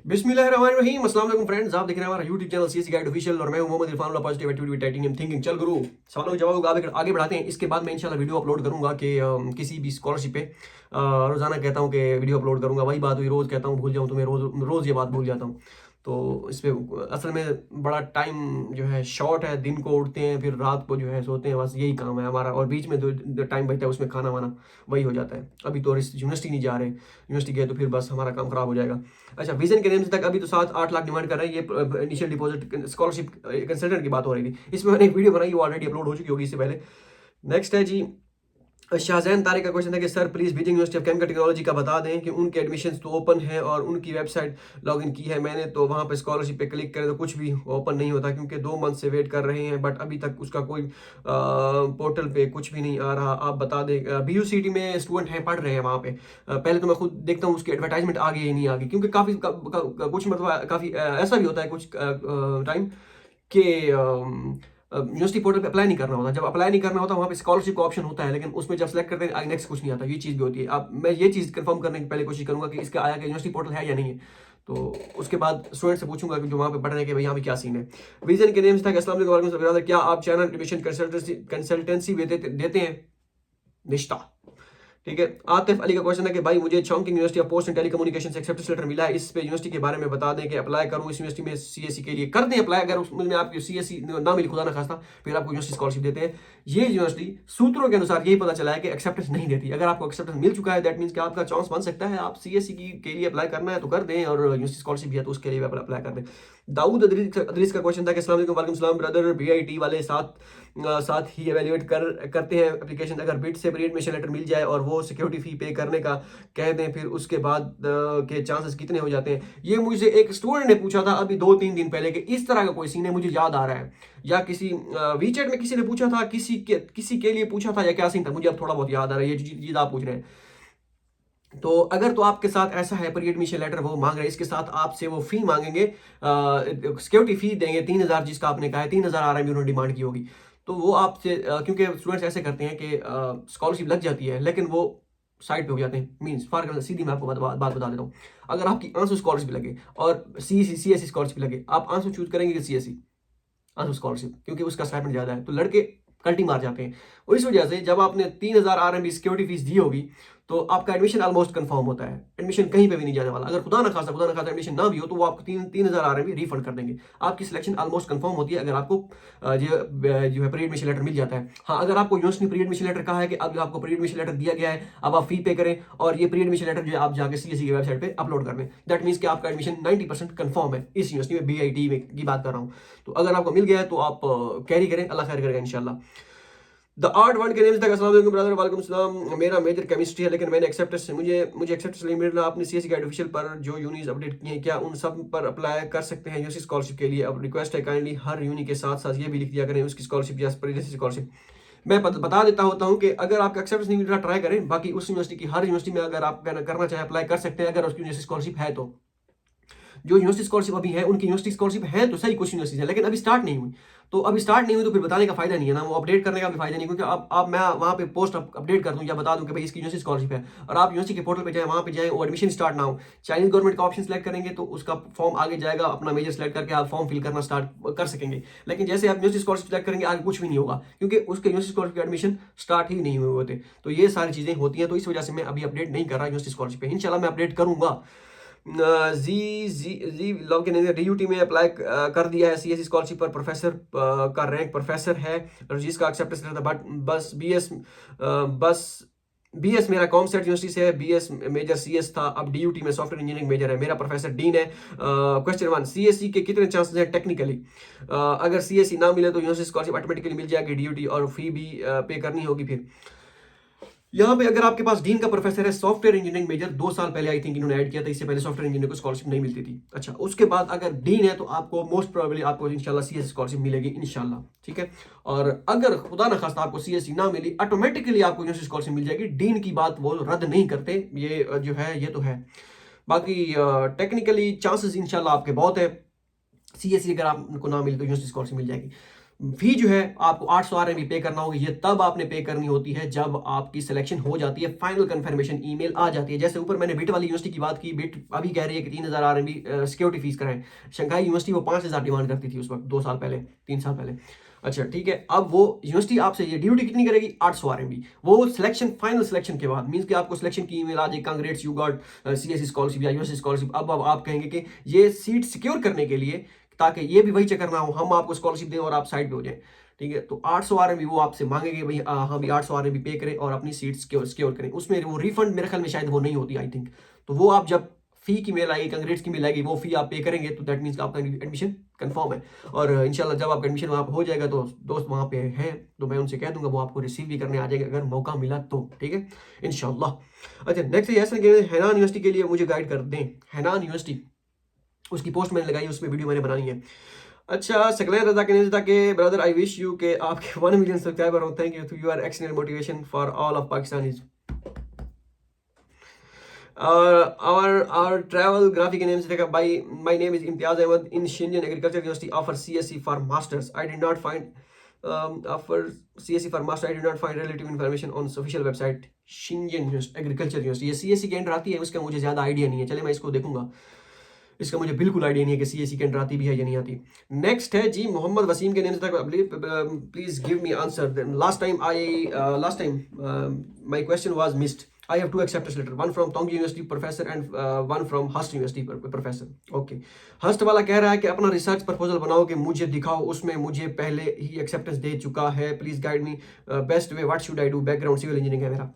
बिस्मिल्लाहिर्रहमानिर्रहीम। अस्सलाम वालेकुम फ्रेंड्स, आप देख रहे हैं हमारा YouTube channel CSC guide official और मैं हूं Mohammad Irfan positive attitude with titanium thinking. चल गुरु, सवालों के जवाब आगे बढ़ाते हैं। इसके बाद मैं इंशाल्लाह वीडियो अपलोड करूंगा कि किसी भी स्कॉलरशिप पे रोजाना कहता हूं कि वीडियो अपलोड करूंगा, वही बात हुई, रोज कहता हूं भूल जाऊं तो मैं रोज ये बात भूल जाता हूं। तो इस पे असल में बड़ा टाइम जो है शॉर्ट है, दिन को उठते हैं फिर रात को जो है सोते हैं, बस यही काम है हमारा, और बीच में जो टाइम बचता है उसमें खाना वाना वही हो जाता है। अभी तो यूनिवर्सिटी नहीं जा रहे, यूनिवर्सिटी गए तो फिर बस हमारा काम खराब हो जाएगा। अच्छा, विजन के नेम से तक अभी तो 7-8 लाख डिमांड कर रहे हैं। ये इनिशियल डिपॉजिट स्कॉलरशिप कंसल्टेंट की बात हो रही थी, इसमें मैंने एक वीडियो बनाई, वो ऑलरेडी अपलोड हो चुकी होगी इससे पहले। नेक्स्ट है जी, शाहजैन तारिक का क्वेश्चन है कि sir please Beijing university of chemical technology का बता दें कि उनके एडमिशन्स तो ओपन है और उनकी वेबसाइट लॉगिन की है मैंने, तो वहां पे स्कॉलरशिप पे क्लिक करें तो कुछ भी ओपन नहीं होता, क्योंकि 2 मंथ से वेट कर रहे हैं बट अभी तक उसका कोई पोर्टल पे कुछ भी नहीं आ रहा। आप बता दें। BUCT में स्टूडेंट हैं, पढ़ रहे हैं वहाँ पे। पहले तो मैं खुद देखता हूँ उसकी एडवर्टाइजमेंट आ गई या नहीं आ गई, क्योंकि काफ़ी कुछ मतलब काफ़ी ऐसा भी होता है कुछ टाइम कि यूनिवर्सिटी पोर्टल पे अप्लाई नहीं करना होता। जब अप्लाई नहीं करना होता वहाँ पे स्कॉलरशिप का ऑप्शन होता है, लेकिन उसमें जब सेलेक्ट करते हैं आगे नेक्स्ट कुछ नहीं आता। ये चीज़ भी होती है। अब मैं ये चीज़ कंफर्म करने की पहले कोशिश करूंगा कि इसका आया कि यूनिवर्सिटी पोर्टल है या नहीं है, तो उसके बाद स्टूडेंट से पूछूंगा कि जो वहाँ पे पढ़ रहे हैं कि भाई यहाँ पे क्या सीन है। विजन के नेम से था कि अस्सलाम वालेकुम, क्या आप चैनल एडमिशन कंसल्टेंसी देते हैं? निश्ता, ठीक है। आतिफ अली का क्वेश्चन है कि भाई मुझे Chongqing university of post and telecommunication से एक्सेप्टेंस लेटर मिला है, इस पे यूनिवर्सिटी के बारे में बता दें कि अप्लाई करूं इस यूनिवर्सिटी में सीएससी के लिए। कर दें अप्लाई, अगर उसमें आपकी सीएससी ना मिली खुदा ना खास्ता, फिर आपको यूनिवर्सिटी स्कॉलरशिप देते हैं। ये यूनिवर्सिटी सूत्रों के अनुसार यही पता चला है कि एक्सेप्टेंस नहीं देती। अगर आपको एक्सेप्टेंस मिल चुका है दैट मीन्स कि आपका चांस बन सकता है, आप सीएससी के लिए अप्लाई करना है तो कर दें, और यूनिवर्सिटी स्कॉलरशिप भी है तो उसके लिए भी अप्लाई कर दें। दाऊद अदरीस का क्वेश्चन था कि अस्सलाम वालेकुम सलाम ब्रदर, बीआईटी वाले साथ ही एवेल्युएट करते हैं एप्लीकेशन। अगर बिट से प्री एडमिशन लेटर मिल जाए और वो सिक्योरिटी फी पे करने का कह दें, फिर उसके बाद के चांसेस कितने हो जाते हैं? ये मुझे एक स्टूडेंट ने पूछा था अभी 2-3 दिन पहले कि इस तरह का कोई सीन है, मुझे याद आ रहा है, या किसी वीचैट में किसी ने पूछा था, किसी के लिए पूछा था, या क्या सीन था, मुझे अब थोड़ा बहुत याद आ रहा है। ये चीज आप पूछ रहे हैं तो अगर तो आपके साथ ऐसा है, प्री एडमिशन लेटर वो मांग रहे हैं, इसके साथ आपसे वो फी मांगेंगे, सिक्योरिटी फी देंगे 3,000, जिसका आपने कहा है 3,000 RMB उन्होंने डिमांड की होगी। तो वो आपसे क्योंकि स्टूडेंट्स ऐसे करते हैं कि स्कॉलरशिप लग जाती है लेकिन वो साइड पे हो जाते हैं। मीन्स फॉर एग्जाम्पल, सीधी मैं आपको बात बता देता हूँ। अगर आपकी आंसू स्कॉलरशिप लगे और CSE स्कॉलरशिप लगे, आप आंसू चूज करेंगे कि CSE आंसू स्कॉलरशिप, क्योंकि उसका स्टाइपेंड ज्यादा है, तो लड़के कल्टी मार जाते हैं। और इस वजह से जब आपने 3,000 RMB सिक्योरिटी फीस दी होगी तो आपका एडमिशन ऑलमोस्ट कंफर्म होता है, एडमिशन कहीं पे भी नहीं जाने वाला। अगर खुदा ना खासा एडमिशन ना भी हो तो वो आपको 3,000 RMB रिफंड कर देंगे। आपकी सिलेक्शन ऑलमोस्ट कंफर्म होती है अगर आपको जो है प्री एडमिशन लेटर मिल जाता है। हाँ, अगर आपको यूनिवर्सिटी प्री एडमिशन लेटर कहा है कि अब आपको प्री एडमिशन लेटर दिया गया है, अब आप फी पे करें और ये प्री एडमिशन लेटर जो है आप जाके CSE की वेबसाइट पे अपलोड कर दें, दैट मीन्स कि आपका एडमिशन 90% कंफर्म है इस यूनिवर्सिटी में, BIT में की बात कर रहा हूँ। तो अगर आपको मिल गया है तो आप कैरी करें, अल्लाह खैर करेगा इंशाल्लाह। द आर्ट वर्ल्ड के नेम से अस्सलाम वालेकुम ब्रदर, वालेकुम सलाम। मेरा मेजर केमिस्ट्री है लेकिन मैंने एक्सेप्टेंस मुझे एक्सेप्टेंस नहीं मिल रहा। आपने CSE गाइड ऑफिशियल पर जो यूनीज अपडेट किए हैं, क्या उन सब पर अप्लाई कर सकते हैं यूनिवर्सिटी स्कॉलरशिप के लिए? अब रिक्वेस्ट है काइंडली हर यूनी के साथ साथ ये भी लिख दिया करें उसकी स्कॉलरशिप या स्कॉलरशिप। मैं बता देता होता हूँ कि अगर आपका एक्सेप्टेंस नहीं मिल रहा ट्राई करें, बाकी उस यूनिवर्सिटी की हर यूनिवर्सिटी में अगर आप करना चाहें अप्लाई कर सकते हैं, अगर उसकी यूनिवर्सिटी स्कॉलरशिप है तो। जो यूनिवर्सिटी स्कॉलरशिप अभी है उनकी यूनिवर्सिटी स्कॉलरशिप है तो सही, कुछ यूनिवर्सिटी है लेकिन अभी स्टार्ट नहीं हुई। तो अभी स्टार्ट नहीं हुई तो फिर बताने का फायदा नहीं है ना, वो अपडेट करने का भी फायदा नहीं, क्योंकि अब मैं वहाँ पे पोस्ट अपडेट कर दूं या बता दूं कि भाई इसकी यूनिवर्सिटी स्कॉलरशिप है, और आप यूनिवर्सिटी के पोर्टल पे जाए, वहाँ पे जाए, वो एडमिशन स्टार्ट ना हो, चाइनीज गवर्नमेंट का ऑप्शन सेलेक्ट करेंगे तो उसका फॉर्म आगे जाएगा, अपना मेजर सेलेक्ट करके आप फॉर्म फिल करना स्टार्ट कर सकेंगे। लेकिन जैसे आप यूनिवर्सिटी स्कॉलरशिप सेलेक्ट करेंगे आगे कुछ भी नहीं होगा, क्योंकि उसके यूनिवर्सिटी स्कॉलरशिप के एडमिशन स्टार्ट ही नहीं हुए होते। तो ये सारी चीजें होती हैं, तो इस वजह से मैं अभी अपडेट नहीं कर रहा यूनिवर्सिटी स्कॉलरशिप पे। इंशाल्लाह मैं अपडेट करूंगा। जी जी जी लॉग इन DUT में अप्लाई कर दिया है CSE स्कॉलरशिप पर, प्रोफेसर का रैंक प्रोफेसर है, जिसका एक्सेप्टेंस था, बट बस BS मेरा कॉमसेट यूनिवर्सिटी से है, BS मेजर CS था, अब DUT में सॉफ्टवेयर इंजीनियरिंग मेजर है, मेरा प्रोफेसर डीन है। क्वेश्चन 1, CSE के कितने चांसेस हैं टेक्निकली? अगर CSE ना मिले तो यूनिवर्सिटी स्कॉलरशिप ऑटोमेटिकली मिल जाएगी DUT, और फी भी पे करनी होगी। फिर यहाँ पे अगर आपके पास डीन का प्रोफेसर है, सॉफ्टवेयर इंजीनियरिंग मेजर 2 साल पहले आई थिंक इन्होंने ऐड किया था, इससे पहले सॉफ्टवेयर इंजीनियर को स्कॉलरशिप नहीं मिलती थी। अच्छा, उसके बाद अगर डीन है तो आपको मोस्ट प्रोबेबली आपको इंशाल्लाह CSE स्कॉलरशिप मिलेगी इंशाल्लाह, ठीक है। और अगर खुदा न खास्ता आपको CSE ना मिली, ऑटोमेटिकली आपको यूनिवर्सिटी स्कॉलरशिप मिल जाएगी। डीन की बात वो रद्द नहीं करते, ये जो है ये तो है। बाकी टेक्निकली चांसेस इंशाल्लाह आपके बहुत है, CSE अगर आपको ना मिले तो यूनिवर्सिटी स्कॉलरशिप मिल जाएगी। फी जो है आपको 800 RMB पे करना होगी। ये तब आपने पे करनी होती है जब आपकी सिलेक्शन हो जाती है, फाइनल कंफर्मेशन ईमेल आ जाती है। जैसे ऊपर मैंने बिट वाली यूनिवर्सिटी की बात की, बिट अभी कह रही है कि 3000 RMB सिक्योरिटी फीस कराएं। शंघाई यूनिवर्सिटी वो 5000 डिमांड करती थी उस वक्त, 2 साल पहले, 3 साल पहले। अच्छा ठीक है, अब वो यूनिवर्सिटी आपसे ये ड्यूटी कितनी करेगी, 800 RMB। वो सिलेक्शन, फाइनल सिलेक्शन के बाद, मींस कि आपको सिलेक्शन की ईमेल आ जाए, congrats you got CSE scholarship या यूएससी स्कॉलरशिप। अब आप कहेंगे कि ये सीट सिक्योर करने के लिए, ताकि ये भी वही चक्कर ना हो, हम आपको स्कॉलरशिप दें और आप साइड पे हो जाए। ठीक है, तो 800 RMB वो आपसे मांगेंगे, भाई हाँ भी 800 RMB पे करें और अपनी सीट सिक्योर करें। उसमें वो रिफंड मेरे ख्याल में शायद वो नहीं होती, आई थिंक। तो वो आप जब फी की मेल आएगी, कांग्रेट्स की मेल आएगी, वो फी आप पे करेंगे, तो दैट मीन्स आपका एडमिशन कंफर्म है। और इंशाल्लाह जब आपका एडमिशन वहाँ पर हो जाएगा, तो दोस्त वहाँ पे हैं तो मैं उनसे कह दूंगा वो आपको रिसीव भी करने आ जाएगा अगर मौका मिला तो। ठीक है, इंशाल्लाह। अच्छा नेक्स्ट ऐसा हैनान यूनिवर्सिटी के लिए मुझे गाइड कर दें। हैनान यूनिवर्सिटी, उसकी पोस्ट मैंने लगाई, उसमें वीडियो मैंने बनानी है। अच्छा, सकलैन रजा के नेता के ब्रदर, आई विश यू के आपके 1 मिलियन सब्सक्राइबर हो। Thank you, you are excellent motivation for all of Pakistanis. Our travel graphic name is by my name is Imtiaz Ahmed in Shenzhen Agriculture University offer CSE for masters. I did not find offer CSE for master. I did not find relative information on official website Shenzhen Agriculture University। ये CSE के under आती है, उसका मुझे ज्यादा idea नहीं है। चले मैं इसको देखूंगा, इसका मुझे बिल्कुल आइडिया नहीं है कि CSE के अंडर आती भी है या नहीं आती। नेक्स्ट है जी मोहम्मद वसीम के नेम से तक, please give me answer. Last time my question was missed. I have 2 acceptance letter, one from Tongji University professor and one from Hust University professor. Okay, हस्ट वाला कह रहा है कि अपना रिसर्च प्रपोजल बनाओ कि मुझे दिखाओ, उसमें मुझे पहले ही एक्सेप्टेंस दे चुका है, please guide me best way, what should I do. Background civil engineering है मेरा,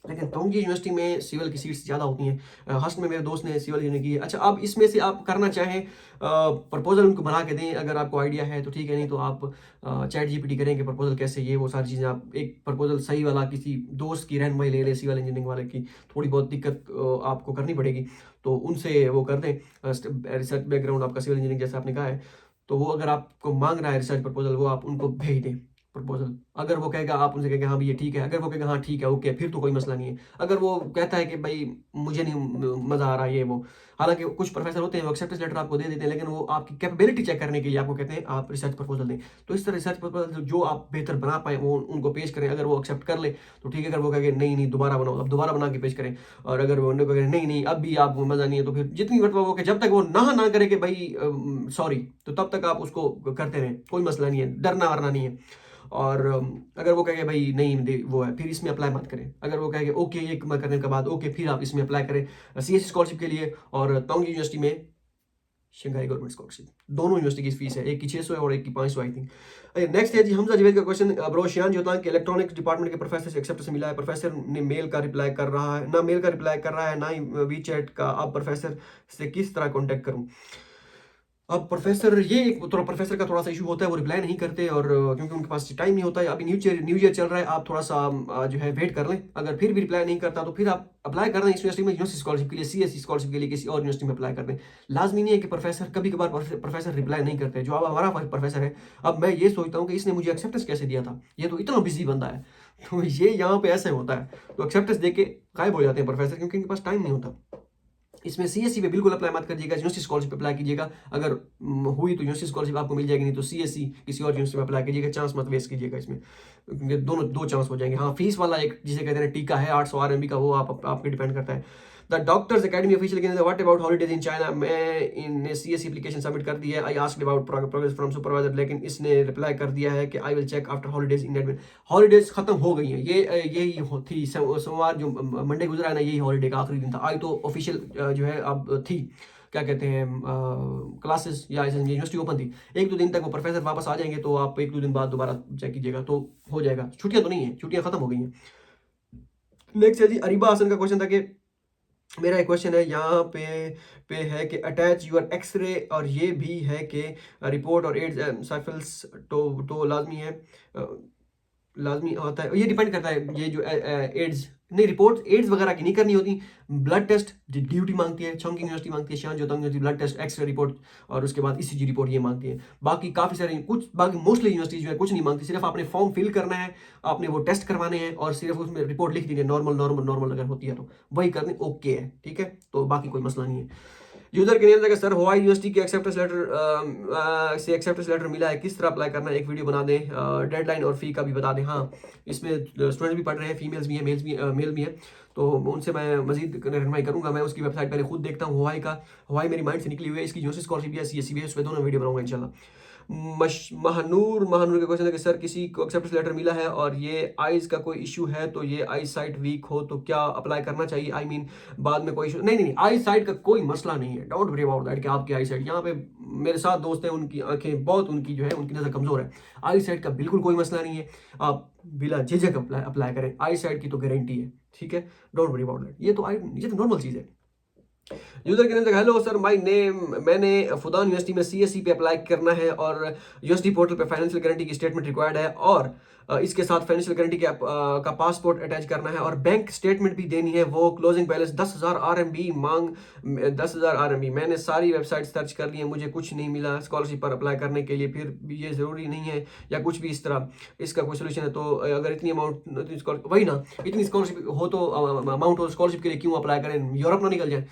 लेकिन तोंगी यूनिवर्सिटी में सिविल की सीट्स ज़्यादा होती हैं। हस्ट में मेरे दोस्त ने सिविल इंजीनियरिंग की है। अच्छा, अब इसमें से आप करना चाहें प्रपोजल उनको बना के दें, अगर आपको आइडिया है तो ठीक है, नहीं तो आप चैट GPT करेंगे प्रपोजल कैसे, ये वो सारी चीज़ें। आप एक प्रपोजल सही वाला किसी दोस्त की रहनुमाई ले लें, सिविल इंजीनियरिंग वाले की, थोड़ी बहुत दिक्कत आपको करनी पड़ेगी, तो उनसे वो कर दें। रिसर्च बैकग्राउंड आपका सिविल इंजीनियरिंग जैसा आपने कहा है, तो वो अगर आपको मांग रहा है रिसर्च प्रपोजल, वो आप उनको भेज दें प्रपोजल। अगर वो कहेगा, आप उनसे कहेंगे हाँ भी ये ठीक है, अगर वो कहेगा हाँ ठीक है ओके, फिर तो कोई मसला नहीं है। अगर वो कहता है कि भाई मुझे नहीं मजा आ रहा है ये वो, हालांकि कुछ प्रोफेसर होते हैं वो एक्सेप्टेंस लेटर आपको दे देते हैं, लेकिन वो आपकी कैपेबिलिटी चेक करने के लिए आपको कहते हैं आप रिसर्च प्रपोजल दें। तो इस तरह रिसर्च प्रपोजल जो आप बेहतर बना पाए वो उनको पेश करें। अगर वो एक्सेप्ट कर ले तो ठीक है, अगर वो कहेंगे नहीं नहीं दोबारा बनाओ, अब दोबारा बना के पेश करें। और अगर वो कहें नहीं नहीं अब भी आपको मजा नहीं है, तो फिर जितनी मतलब वो जब तक वो ना करे कि भाई सॉरी, तो तब तक आप उसको करते रहें, कोई मसला नहीं है, डरना वरना नहीं है। और अगर वो कहेंगे भाई नहीं वो है, फिर इसमें अप्लाई मत करें। अगर वो कहेंगे ओके ये करने के बाद ओके, फिर आप इसमें अप्लाई करें CSE स्कॉलरशिप के लिए। और तोंगी यूनिवर्सिटी में शंघाई गवर्नमेंट स्कॉलरशिप, दोनों यूनिवर्सिटी की फीस है, एक की 600 है और एक की 500 आई थिंक। नेक्स्ट है जी हमजा जावेद का क्वेश्चन, ब्रोशियान जो था कि इलेक्ट्रॉनिक्स डिपार्टमेंट के प्रोफेसर से एक्सेप्टेंस मिला है, प्रोफेसर ने मेल का रिप्लाई कर रहा है, ना मेल का रिप्लाई कर रहा है ना ही WeChat का। अब प्रोफेसर से किस तरह कॉन्टेक्ट करूँ? अब प्रोफेसर, ये एक थोड़ा प्रोफेसर का थोड़ा सा इशू होता है, वो रिप्लाई नहीं करते, और क्योंकि उनके पास टाइम नहीं होता है। अभी न्यू ईयर चल रहा है, आप थोड़ा सा जो है वेट कर लें। अगर फिर भी रिप्लाई नहीं करता तो फिर आप अप्लाई कर दें इस यूनिवर्सिटी में, यूनिवर्सिटी स्कॉलरशिप के लिए, CSE स्कॉलरशिप के लिए किसी और यूनिवर्सिटी में अप्लाई कर दें। लाजमी नहीं है कि प्रोफेसर, कभी कभार प्रोफेसर रिप्लाई नहीं करते। जो अब हमारा प्रोफेसर है, अब मैं ये सोचता हूँ कि इसने मुझे एक्सेप्टेंस कैसे दिया था, ये तो इतना बिजी बंदा है। तो ये यहाँ पे ऐसे होता है, तो एक्सेप्टेंस दे के गायब हो जाते हैं प्रोफेसर, क्योंकि इनके पास टाइम नहीं होता। इसमें CSE पे बिल्कुल अप्लाई मत करिएगा, यूनिवर्सिटी स्कॉलरशिप पे अप्लाई कीजिएगा। अगर हुई तो यूनिवर्सिटी स्कॉलरशिप आपको मिल जाएगी, नहीं तो CSE किसी और यूनिवर्सिटी में अप्लाई कीजिएगा। चांस मत वेस्ट कीजिएगा इसमें, क्योंकि दोनों दो चांस हो जाएंगे। हाँ, फीस वाला एक जिसे कहते हैं टीका है 800 RMB का, वो आप पे डिपेंड करता है। द डॉक्टर्स अकेडमी ऑफिशियल कहते हैं what about holidays in China. मैं इन CSE एप्लीकेशन सबमिट कर दी है। I asked about progress from supervisor, लेकिन इसने रिप्लाई कर दिया है कि I will check after holidays in admin. Holidays खत्म हो गई है, ये यही थी सोमवार जो मंडे गुजरा है ना, यही हॉलीडे का आखिरी दिन था। आई तो ऑफिशियल जो है अब थी, क्या कहते हैं, क्लासेस या यूनिवर्सिटी ओपन थी। 1-2 दिन तक वो प्रोफेसर वापस आ जाएंगे, तो आप 1-2 दिन बाद दोबारा चेक कीजिएगा तो हो जाएगा। छुट्टियां तो नहीं है, छुट्टियां खत्म हो गई हैं। नेक्स्ट है जी अरीबा हसन का क्वेश्चन था कि मेरा एक क्वेश्चन है यहाँ पे है कि अटैच यूर एक्सरे, और ये भी है कि रिपोर्ट और एड्स साइफल्स तो लाजमी है, लाजमी होता है। ये डिपेंड करता है, ये जो एड्स नहीं, रिपोर्ट एड्स वगैरह की नहीं करनी होती। ब्लड टेस्ट ड्यूटी मांगती है, चोंगी यूनिवर्सिटी मांगती है, Xi'an Jiaotong university blood test, x-ray report, और उसके बाद ECG रिपोर्ट ये मांगती है। बाकी काफ़ी सारे कुछ, बाकी मोस्टली यूनिवर्सिटी जो है कुछ नहीं मांगती, सिर्फ आपने फॉर्म फिल करना है, आपने वो टेस्ट करवाने हैं, और सिर्फ उसमें रिपोर्ट लिख दी है नॉर्मल नॉर्मल नॉर्मल अगर होती है तो वही करनी, ओके है, ठीक है, तो बाकी कोई मसला नहीं है। यूजर के नेम सर हवाई यूनिवर्सिटी के एक्सेप्टेंस लेटर मिला है, किस तरह अप्लाई करना है, एक वीडियो बना दें, डेडलाइन और फी का भी बता दें। हाँ, इसमें स्टूडेंट्स भी पढ़ रहे हैं, फीमेल्स भी हैं, मेल भी हैं, तो उनसे मैं मजीद रहनुमाई करूंगा। मैं उसकी वेबसाइट पहले खुद देखता हूँ, हवाई मेरी माइंड से निकली हुई है, इसकी यूनिवर्सिटी स्कॉलरशिप है, CSE भी है, उस पर दोनों वीडियो बनाऊंगा इंशाल्लाह। महानूर के क्वेश्चन है कि सर किसी को एक्सेप्टेंस लेटर मिला है और ये आइज का कोई इशू है, तो ये आई साइट वीक हो तो क्या अप्लाई करना चाहिए? आई मीन बाद में कोई इशू नहीं, आई साइट का कोई मसला नहीं है, डोंट वरी अबाउट दैट कि आपकी आई साइट, यहाँ पे मेरे साथ दोस्त हैं, उनकी आंखें बहुत, उनकी जो है उनकी नज़र कमज़ोर है, आई साइट का बिल्कुल कोई मसला नहीं है, आप बिला झिझक अप्लाई करें, आई साइट की तो गारंटी है, ठीक है, डोंट वरी अबाउट दैट, ये तो नॉर्मल चीज़ है। यूजर के नेम से हेलो सर माय नेम, मैंने फुदान यूनिवर्सिटी में CSE पे अप्लाई करना है और यूनिवर्सिटी पोर्टल पे फाइनेंशियल गारंटी की स्टेटमेंट रिक्वायर्ड है और इसके साथ फाइनेंशियल गारंटी का पासपोर्ट अटैच करना है और बैंक स्टेटमेंट भी देनी है, वो क्लोजिंग बैलेंस 10,000 RMB मांग 10,000 RMB। मैंने सारी वेबसाइट सर्च कर ली है, मुझे कुछ नहीं मिला स्कॉलरशिप पर अप्लाई करने के लिए, फिर भी ये ज़रूरी नहीं है या कुछ भी इस तरह, इसका कोई सोल्यूशन है? तो अगर इतनी अमाउंट वही ना, इतनी स्कॉलरशिप हो तो अमाउंट हो स्कॉलरशिप के लिए क्यों अप्लाई करें, यूरोप ना निकल जाए,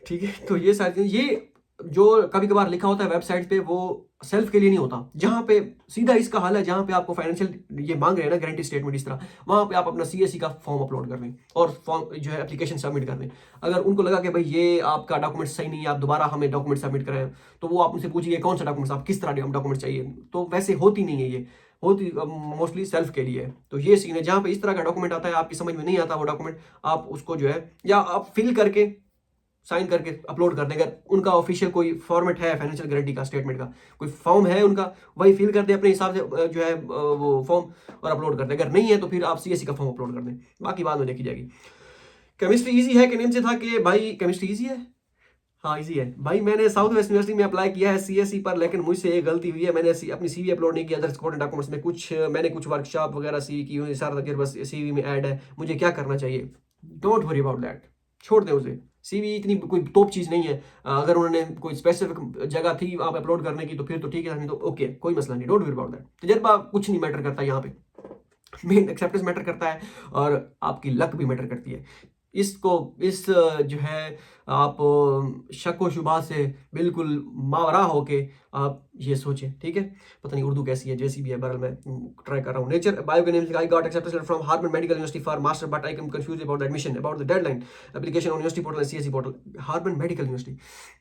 ठीक है। तो ये सारी चीज़ें, ये जो कभी कभार लिखा होता है वेबसाइट पे वो सेल्फ के लिए नहीं होता, जहाँ पे सीधा इसका हाल है, जहाँ पे आपको फाइनेंशियल ये मांग रहे हैं ना गारंटी स्टेटमेंट इस तरह, वहाँ पे आप अपना CSE का फॉर्म अपलोड कर दें और फॉर्म जो है एप्लीकेशन सबमिट कर दें। अगर उनको लगा कि भाई ये आपका डॉक्यूमेंट सही नहीं है, आप दोबारा हमें डॉक्यूमेंट सबमिट कराएं, तो वो आप उनसे पूछिए कौन सा डॉक्यूमेंट्स, आप किस तरह डॉक्यूमेंट चाहिए, तो वैसे होती नहीं है, ये होती मोस्टली सेल्फ के लिए है। तो ये सीन है, जहाँ पे इस तरह का डॉक्यूमेंट आता है आपकी समझ में नहीं आता वो डॉक्यूमेंट, आप उसको जो है या आप फिल करके साइन करके अपलोड कर दें। अगर उनका ऑफिशियल कोई फॉर्मेट है फाइनेंशियल गारंटी का स्टेटमेंट का कोई फॉर्म है उनका, वही फिल कर दें अपने हिसाब से जो है वो फॉर्म और अपलोड कर दें। अगर नहीं है तो फिर आप CSE का फॉर्म अपलोड कर दें, बाकी बाद में देखी जाएगी। केमिस्ट्री ईजी है कि नेम से था कि भाई केमिस्ट्री ईजी है, हाँ ईजी है भाई। मैंने साउथ वेस्ट यूनिवर्सिटी में अप्लाई किया है CSE पर, लेकिन मुझसे एक गलती हुई है, मैंने अपनी CV अपलोड नहीं किया, अदर सपोर्टिंग डॉक्यूमेंट्स में मैंने कुछ वर्कशॉप वगैरह सी की हुई, सारा तक बस CV में ऐड है, मुझे क्या करना चाहिए? डोंट वरी अबाउट दैट, छोड़ दें उसे, CV इतनी कोई टॉप चीज़ नहीं है। अगर उन्होंने कोई स्पेसिफिक जगह थी आप अपलोड करने की तो फिर तो ठीक है, नहीं तो ओके, कोई मसला नहीं, डोंट वरी अबाउट दैट। तजर्बा कुछ नहीं मैटर करता यहाँ पे, मेन एक्सेप्टेंस मैटर करता है और आपकी लक भी मैटर करती है। इस जो है आप शक व शुबा से बिल्कुल मावरा होके आप ये सोचें, ठीक है। पता नहीं उर्दू कैसी है, जैसी भी है, बहरहाल मैं ट्राई कर रहा हूँ। नेचर बायो के नेम से I got acceptance from Harvard medical university for master but I came confuse about the admission, about the deadline, application on university portal, CSE portal. Harvard medical university,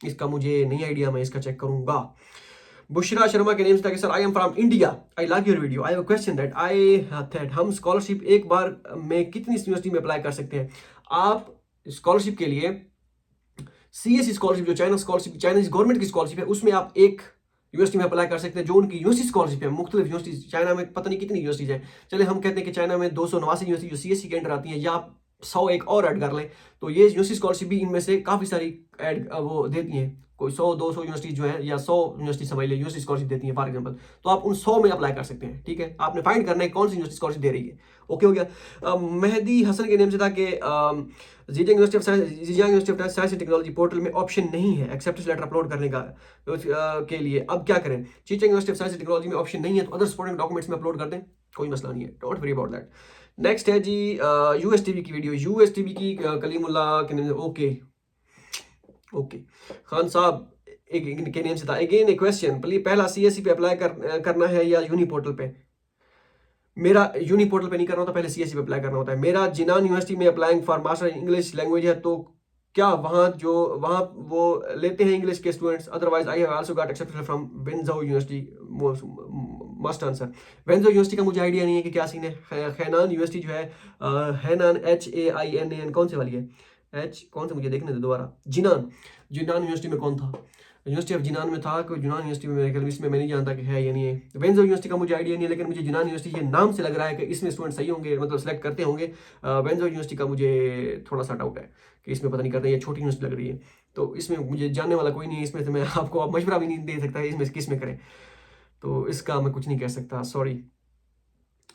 इसका मुझे नहीं idea, मैं इसका check करूँगा। बुशरा शर्मा के name से sir I am from India, I like your video, I have a question that हम scholarship एक बार में कितनी यूनिवर्सिटी में अप्लाई कर सकते हैं? आप स्कॉलरशिप के लिए CSE स्कॉलरशिप जो चाइनीज गवर्नमेंट की स्कॉलरशिप है, उसमें आप एक यूनिवर्सिटी में अप्लाई कर सकते हैं जो उनकी यूनिवर्सिटी स्कॉलरशिप है। मुख्तलिफ यूनिवर्सिटी चाइना में पता नहीं कितनी यूनिवर्सिटीज हैं, चले हम कहते हैं कि चाइना में 289 यूनिवर्सिटी जो CSE के अंडर आती हैं, या आप 100 एक और ऐड कर लें, तो ये यूनिवर्सिटी स्कॉलरशिप भी इनमें से काफ़ी सारी ऐड वो देती हैं, कोई 100-200 यूनिवर्सिटी जो है, या 100 यूनिवर्सिटी समझ लीजिए यूनिवर्सिटी स्कॉलरशिप देती है फॉर एग्जांपल, तो आप उन 100 में अप्लाई कर सकते हैं, ठीक है। आपने फाइंड करना है कौन सी यूनिवर्सिटी स्कॉलरशिप दे रही है, ओके हो गया। मेहदी हसन के नेम से था कि Zhejiang university of science and technology portal में ऑप्शन नहीं है एक्सेप्टेंस लेटर अपलोड करने का के लिए, अब क्या करें? Zhejiang university of science and technology में ऑप्शन नहीं है तो अदर सपोर्टिंग डॉक्यूमेंट्स में अपलोड कर दें, कोई मसला नहीं है, don't worry about that. Next है जी USTB की वीडियो, USTB की कलीमुल्ला के नेम से, ओके खान साहब एक के नेम से था। अगेन ए क्वेश्चन, पहला CSE पे अप्लाई करना है या यूनी पोर्टल पे? मेरा यूनी पोर्टल पे नहीं करना होता, पहले CSE पे अप्लाई करना होता है। मेरा जिनान यूनिवर्सिटी में applying for master English language है, तो क्या वहाँ वो लेते हैं इंग्लिश के students? Otherwise I have also got accepted from Wenzhou university. Must answer, Wenzhou university का मुझे आइडिया नहीं है कि क्या सीन है। हैनान यूनिवर्सिटी जो है, हैनान HAINAN कौन सी वाली है? कौन से मुझे देखने दे दोबारा। जिनान यूनिवर्सिटी में कौन था? यूनिवर्सिटी ऑफ जिनान में था कोई, जिनान यूनिवर्सिटी में मेरे ख्याल इसमें मैं नहीं जानता कि है या नहीं है। वेंजो यूनिवर्सिटी का मुझे आइडिया नहीं है, लेकिन मुझे जिनान यूनिवर्सिटी ये नाम से लग रहा है कि इसमें स्टूडेंट सही होंगे, मतलब सेलेक्ट करते होंगे। वेंजो यूनिवर्सिटी का मुझे थोड़ा सा डाउट है कि इसमें पता नहीं करते, ये छोटी यूनिवर्सिटी लग रही है, तो इसमें मुझे जानने वाला कोई नहीं है इसमें, तो मैं आपको मशवरा भी नहीं दे सकता इसमें किस में करें, तो इसका मैं कुछ नहीं कह सकता, सॉरी।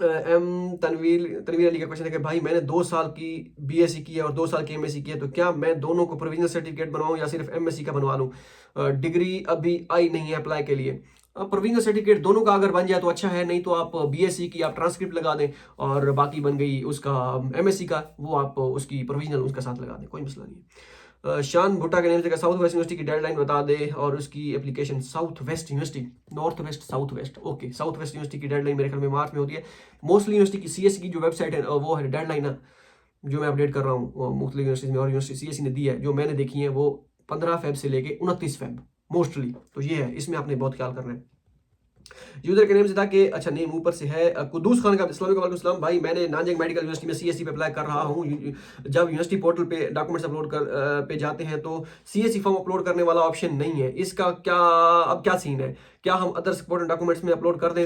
तनवीर अली का क्वेश्चन है कि भाई मैंने 2 साल की BSc की है और 2 साल की MSc की है, तो क्या मैं दोनों को प्रोविजनल सर्टिफिकेट बनवाऊं या सिर्फ MSc का बनवा लूं? डिग्री अभी आई नहीं है अप्लाई के लिए। प्रोविजनल सर्टिफिकेट दोनों का अगर बन जाए तो अच्छा है, नहीं तो आप BSc की आप ट्रांसक्रिप्ट लगा दें और बाकी बन गई उसका MSc का, वो आप उसकी प्रोविजनल उसका साथ लगा दें, कोई मसला नहीं है। शान भुट्टा के नेम से साउथ वेस्ट यूनिवर्सिटी की डेडलाइन बता दे और उसकी application. South west university, north west, south west, okay. South west university की डेडलाइन मेरे ख्याल में मार्च में होती है। मोस्टली यूनिवर्सिटी की सीएससी की जो वेबसाइट है वो है डेडलाइन ना, जो मैं अपडेट कर रहा हूँ मुख्तलिफ यूनिवर्सिटी में, और यूनिवर्सिटी सीएससी ने दी है जो मैंने देखी है वो 15 फेब से लेके 29 फेब मोस्टली। तो ये है, इसमें आपने बहुत ख्याल करना है। यूजर के नेम से था कि अच्छा नेम ऊपर से है कुद्दूस खान का। अस्सलाम वालेकुम भाई, मैंने नाजिंग मेडिकल यूनिवर्सिटी में सीएससी पे अप्लाई कर रहा हूँ। जब यूनिवर्सिटी पोर्टल पे डॉक्यूमेंट्स अपलोड कर पे जाते हैं तो सीएससी फॉर्म अपलोड करने वाला ऑप्शन नहीं है, इसका क्या अब क्या सीन है? क्या हम अदर सपोर्टिंग डॉक्यूमेंट्स में अपलोड कर दें?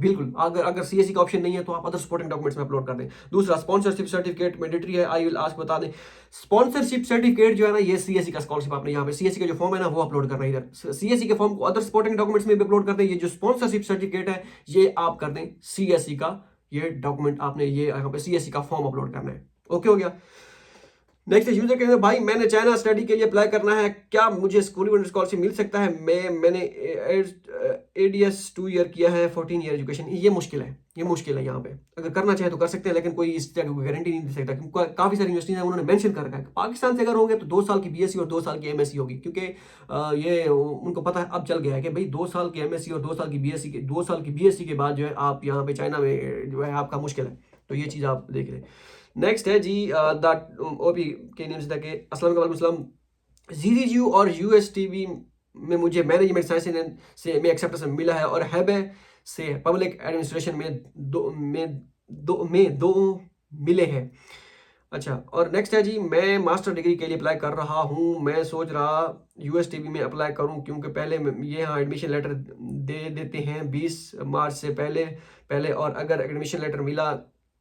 बिल्कुल, अगर सीएससी का ऑप्शन नहीं है तो आप अदर सपोर्टिंग डॉक्यूमेंट्स में अपलोड कर दें। दूसरा, स्पॉन्सरशिप सर्टिफिकेट मैंडेटरी है, आई विल आस्क बता दें। स्पॉन्सरशिप सर्टिफिकेट जो है ना, ये सीएससी का स्कॉलरशिप, आपने यहाँ पे सीएससी का जो फॉर्म है ना वो अपलोड करना है। इधर सीएससी के फॉर्म को अदर सपोर्टिंग डॉक्यूमेंट्स में भी अपलोड कर दें। ये जो स्पॉन्सरशिप सर्टिफिकेट है ये आप कर दें सीएससी का, ये डॉक्यूमेंट आपने ये यहाँ पे सीएससी का फॉर्म अपलोड करना है। ओके हो गया। नेक्स्ट यूजर कहते हैं भाई मैंने चाइना स्टडी के लिए अप्लाई करना है, क्या मुझे स्कॉलरशिप मिल सकता है? मैंने एडीएस 2 ईयर किया है, 14 ईयर एजुकेशन। ये मुश्किल है यहाँ पे। अगर करना चाहे तो कर सकते हैं, लेकिन कोई इस तरह की गारंटी नहीं दे सकता, क्योंकि काफी सारी यूनिवर्सिटीज उन्होंने मेंशन कर रखा है। पाकिस्तान से अगर होंगे तो 2 साल की बीएससी और 2 साल की एमएससी होगी, क्योंकि ये उनको पता है, अब चल गया है कि भाई 2 साल की एमएससी और 2 साल की बीएससी के 2 साल की बीएससी के बाद जो है आप यहाँ पे चाइना में जो है आपका मुश्किल है। तो ये चीज आप देख लें। नेक्स्ट है जी दैट ओपी के नेम से था कि अस्सलाम वालेकुम, जीजीयू और यूएसटीवी में मुझे मैनेजमेंट साइंस से में एक्सेप्टेंस मिला है और हैबे से पब्लिक एडमिनिस्ट्रेशन में दो मिले हैं। अच्छा, और नेक्स्ट है जी मैं मास्टर डिग्री के लिए अप्लाई कर रहा हूँ। मैं सोच रहा यूएसटीवी में अप्लाई करूँ, क्योंकि पहले ये यहाँ एडमिशन लेटर दे देते हैं 20 मार्च से पहले और अगर एडमिशन लेटर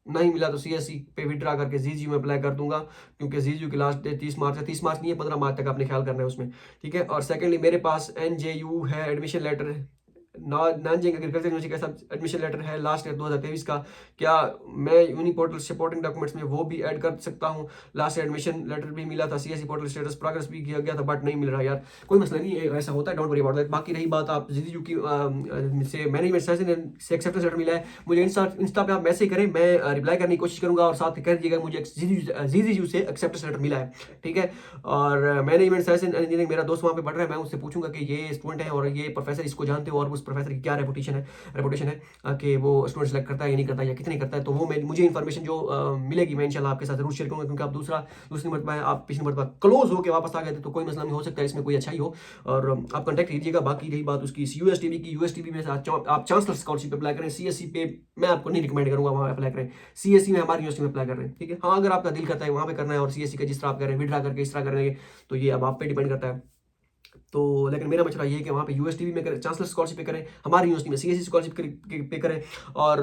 नहीं मिला तो सीएससी पे विड्रा करके जीजीयू में अप्लाई कर दूंगा, क्योंकि जीजीयू की लास्ट डेट 30 मार्च है। 30 मार्च नहीं है, 15 मार्च तक आपने ख्याल करना है उसमें, ठीक है। और सेकेंडली मेरे पास एनजेयू है admission letter, Nanjing agriculture university का सब एडमिशन लेटर है लास्ट ईयर 2023 का। क्या मैं यूनी पोर्टल सपोर्टिंग डॉक्यूमेंट्स में वो भी ऐड कर सकता हूँ? लास्ट एडमिशन लेटर भी मिला था, सीएससी पोर्टल स्टेटस प्रोग्रेस भी किया गया था, बट नहीं मिल रहा यार। कोई मसला नहीं है, ऐसा होता है, डोंट वरी अबाउट दैट। बाकी रही बात आप जीजीयू की से मैनेजमेंट से एक्सेप्टेंस लेटर मिला है, मुझे इंस्टा पे आप मैसेज करें, मैं रिप्लाई करने की कोशिश करूंगा और साथ कह दीजिएगा मुझे जीजीयू से एक्सेप्टेंस लेटर मिला है, ठीक है। और मैनेजमेंट साइंस एंड इंजीनियरिंग मेरा दोस्त वहाँ पे पढ़ रहा है, मैं उससे पूछूंगा कि ये स्टूडेंट है और ये प्रोफेसर इसको जानते हो और उस प्रोफेसर की क्या रेपुटेशन है कि वो स्टूडेंट सेलेक्ट करता है या नहीं करता, या कितनी करता है। तो वो मुझे इन्फॉर्मेशन जो मिलेगी मैं इंशाल्लाह आपके साथ जरूर शेयर करूंगा, क्योंकि आप दूसरी मरतबा आप पिछली मरतबा क्लोज होकर वापस आ गए थे, तो कोई मसला नहीं, हो सकता है इसमें कोई अच्छा ही हो और आप कॉन्टैक्ट कीजिएगा। बाकी रही बात उसकी यूएसटीवी में आप चांसलर स्कॉलरशिप अप्लाई करें, सीएससी पे मैं आपको नहीं रिकमेंड करूंगा वहाँ अप्लाई करें, सीएससी में हमारी यूनिवर्सिटी में अप्लाई कर रहे हैं, ठीक है। हाँ, अगर आपका दिल करता है वहाँ पे करना है और सीएससी का जिस तरह आप करें विड्रा करके इस तरह करेंगे तो ये अब आप पे डिपेंड करता है। तो लेकिन मेरा मशवरा ये है कि वहाँ पे यूएसटीवी में करें, चांसलर स्कॉलरशिप पे करें, हमारी यूनिवर्सिटी में सीएससी स्कॉलरशिप पे करें, और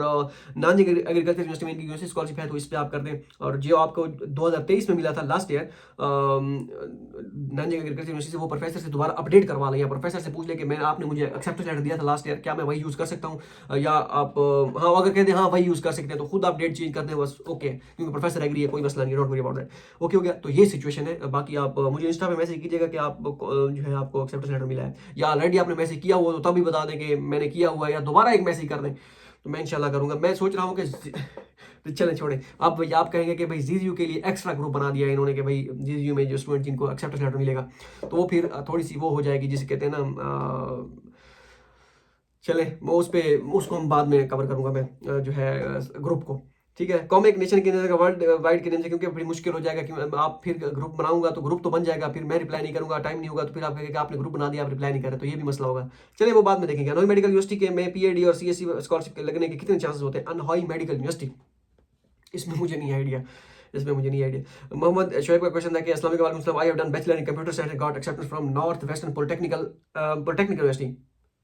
नानजिंग एग्रीकल्चर यूनिवर्सिटी में इनकी यूनिवर्सिटी स्कॉलरशिप है तो इस पर आप कर दें। और जो आपको 2023 में मिला था last year Nanjing agriculture university से, वो प्रोफेसर से दोबारा अपडेट करवा लें, या प्रोफेसर से पूछ लें कि आपने मुझे एक्सेप्टेंस लेटर दिया था लास्ट ईयर, क्या मैं वही यूज़ कर सकता हूँ? या आप हाँ अगर कहते हैं हाँ वही यूज़ कर सकते हैं तो खुद आप डेट चेंज कर दें बस, ओके, क्योंकि प्रोफेसर एग्री है, कोई मसला नहीं, don't worry about that. Okay हो गया, तो ये सिचुएशन है। बाकी आप मुझे इंस्टा पे मैसेज कीजिएगा कि आप जो है आपको एक्सेप्टेंस लेटर मिला है, या ऑलरेडी आपने मैसेज किया हुआ तो तब भी बता दें कि मैंने किया हुआ है, या दोबारा एक मैसेज कर दें तो मैं इंशाल्लाह करूंगा। मैं सोच रहा हूँ कि चलें छोड़ें, अब आप कहेंगे कि भाई जीजीयू के लिए एक्स्ट्रा ग्रुप बना दिया इन्होंने कि भाई जीजीयू में जो स्टूडेंट जिनको एक्सेप्टेंस लेटर मिलेगा तो वो फिर थोड़ी सी वो हो जाएगी जिसे कहते हैं ना, चले वो उसको हम बाद में कवर करूंगा मैं जो है ग्रुप को, ठीक है। कॉमिक नेशन के अंदर वर्ल्ड वाइड के नेम से, क्योंकि बड़ी मुश्किल हो जाएगा कि आप फिर ग्रुप बनाऊंगा तो ग्रुप तो बन जाएगा, फिर मैं रिप्लाई नहीं करूंगा, टाइम नहीं होगा, तो फिर आप कहेंगे कि आपने ग्रुप बना दिया आप रिप्लाई नहीं कर रहे, तो ये भी मसला होगा। चलिए वो बाद में देखेंगे। अनहॉई मेडिकल यूनिवर्सिटी के में पीएडी और सीएससी स्कॉलरशिप लगने के कितने चांसेस होते हैं? अनहॉई मेडिकल यूनिवर्सिटी, इसमें मुझे नहीं आइडिया, मोहम्मद शोएब का क्वेश्चन था कि अस्सलाम वालेकुम, I have done bachelor in computer science, got acceptance from north western polytechnical university,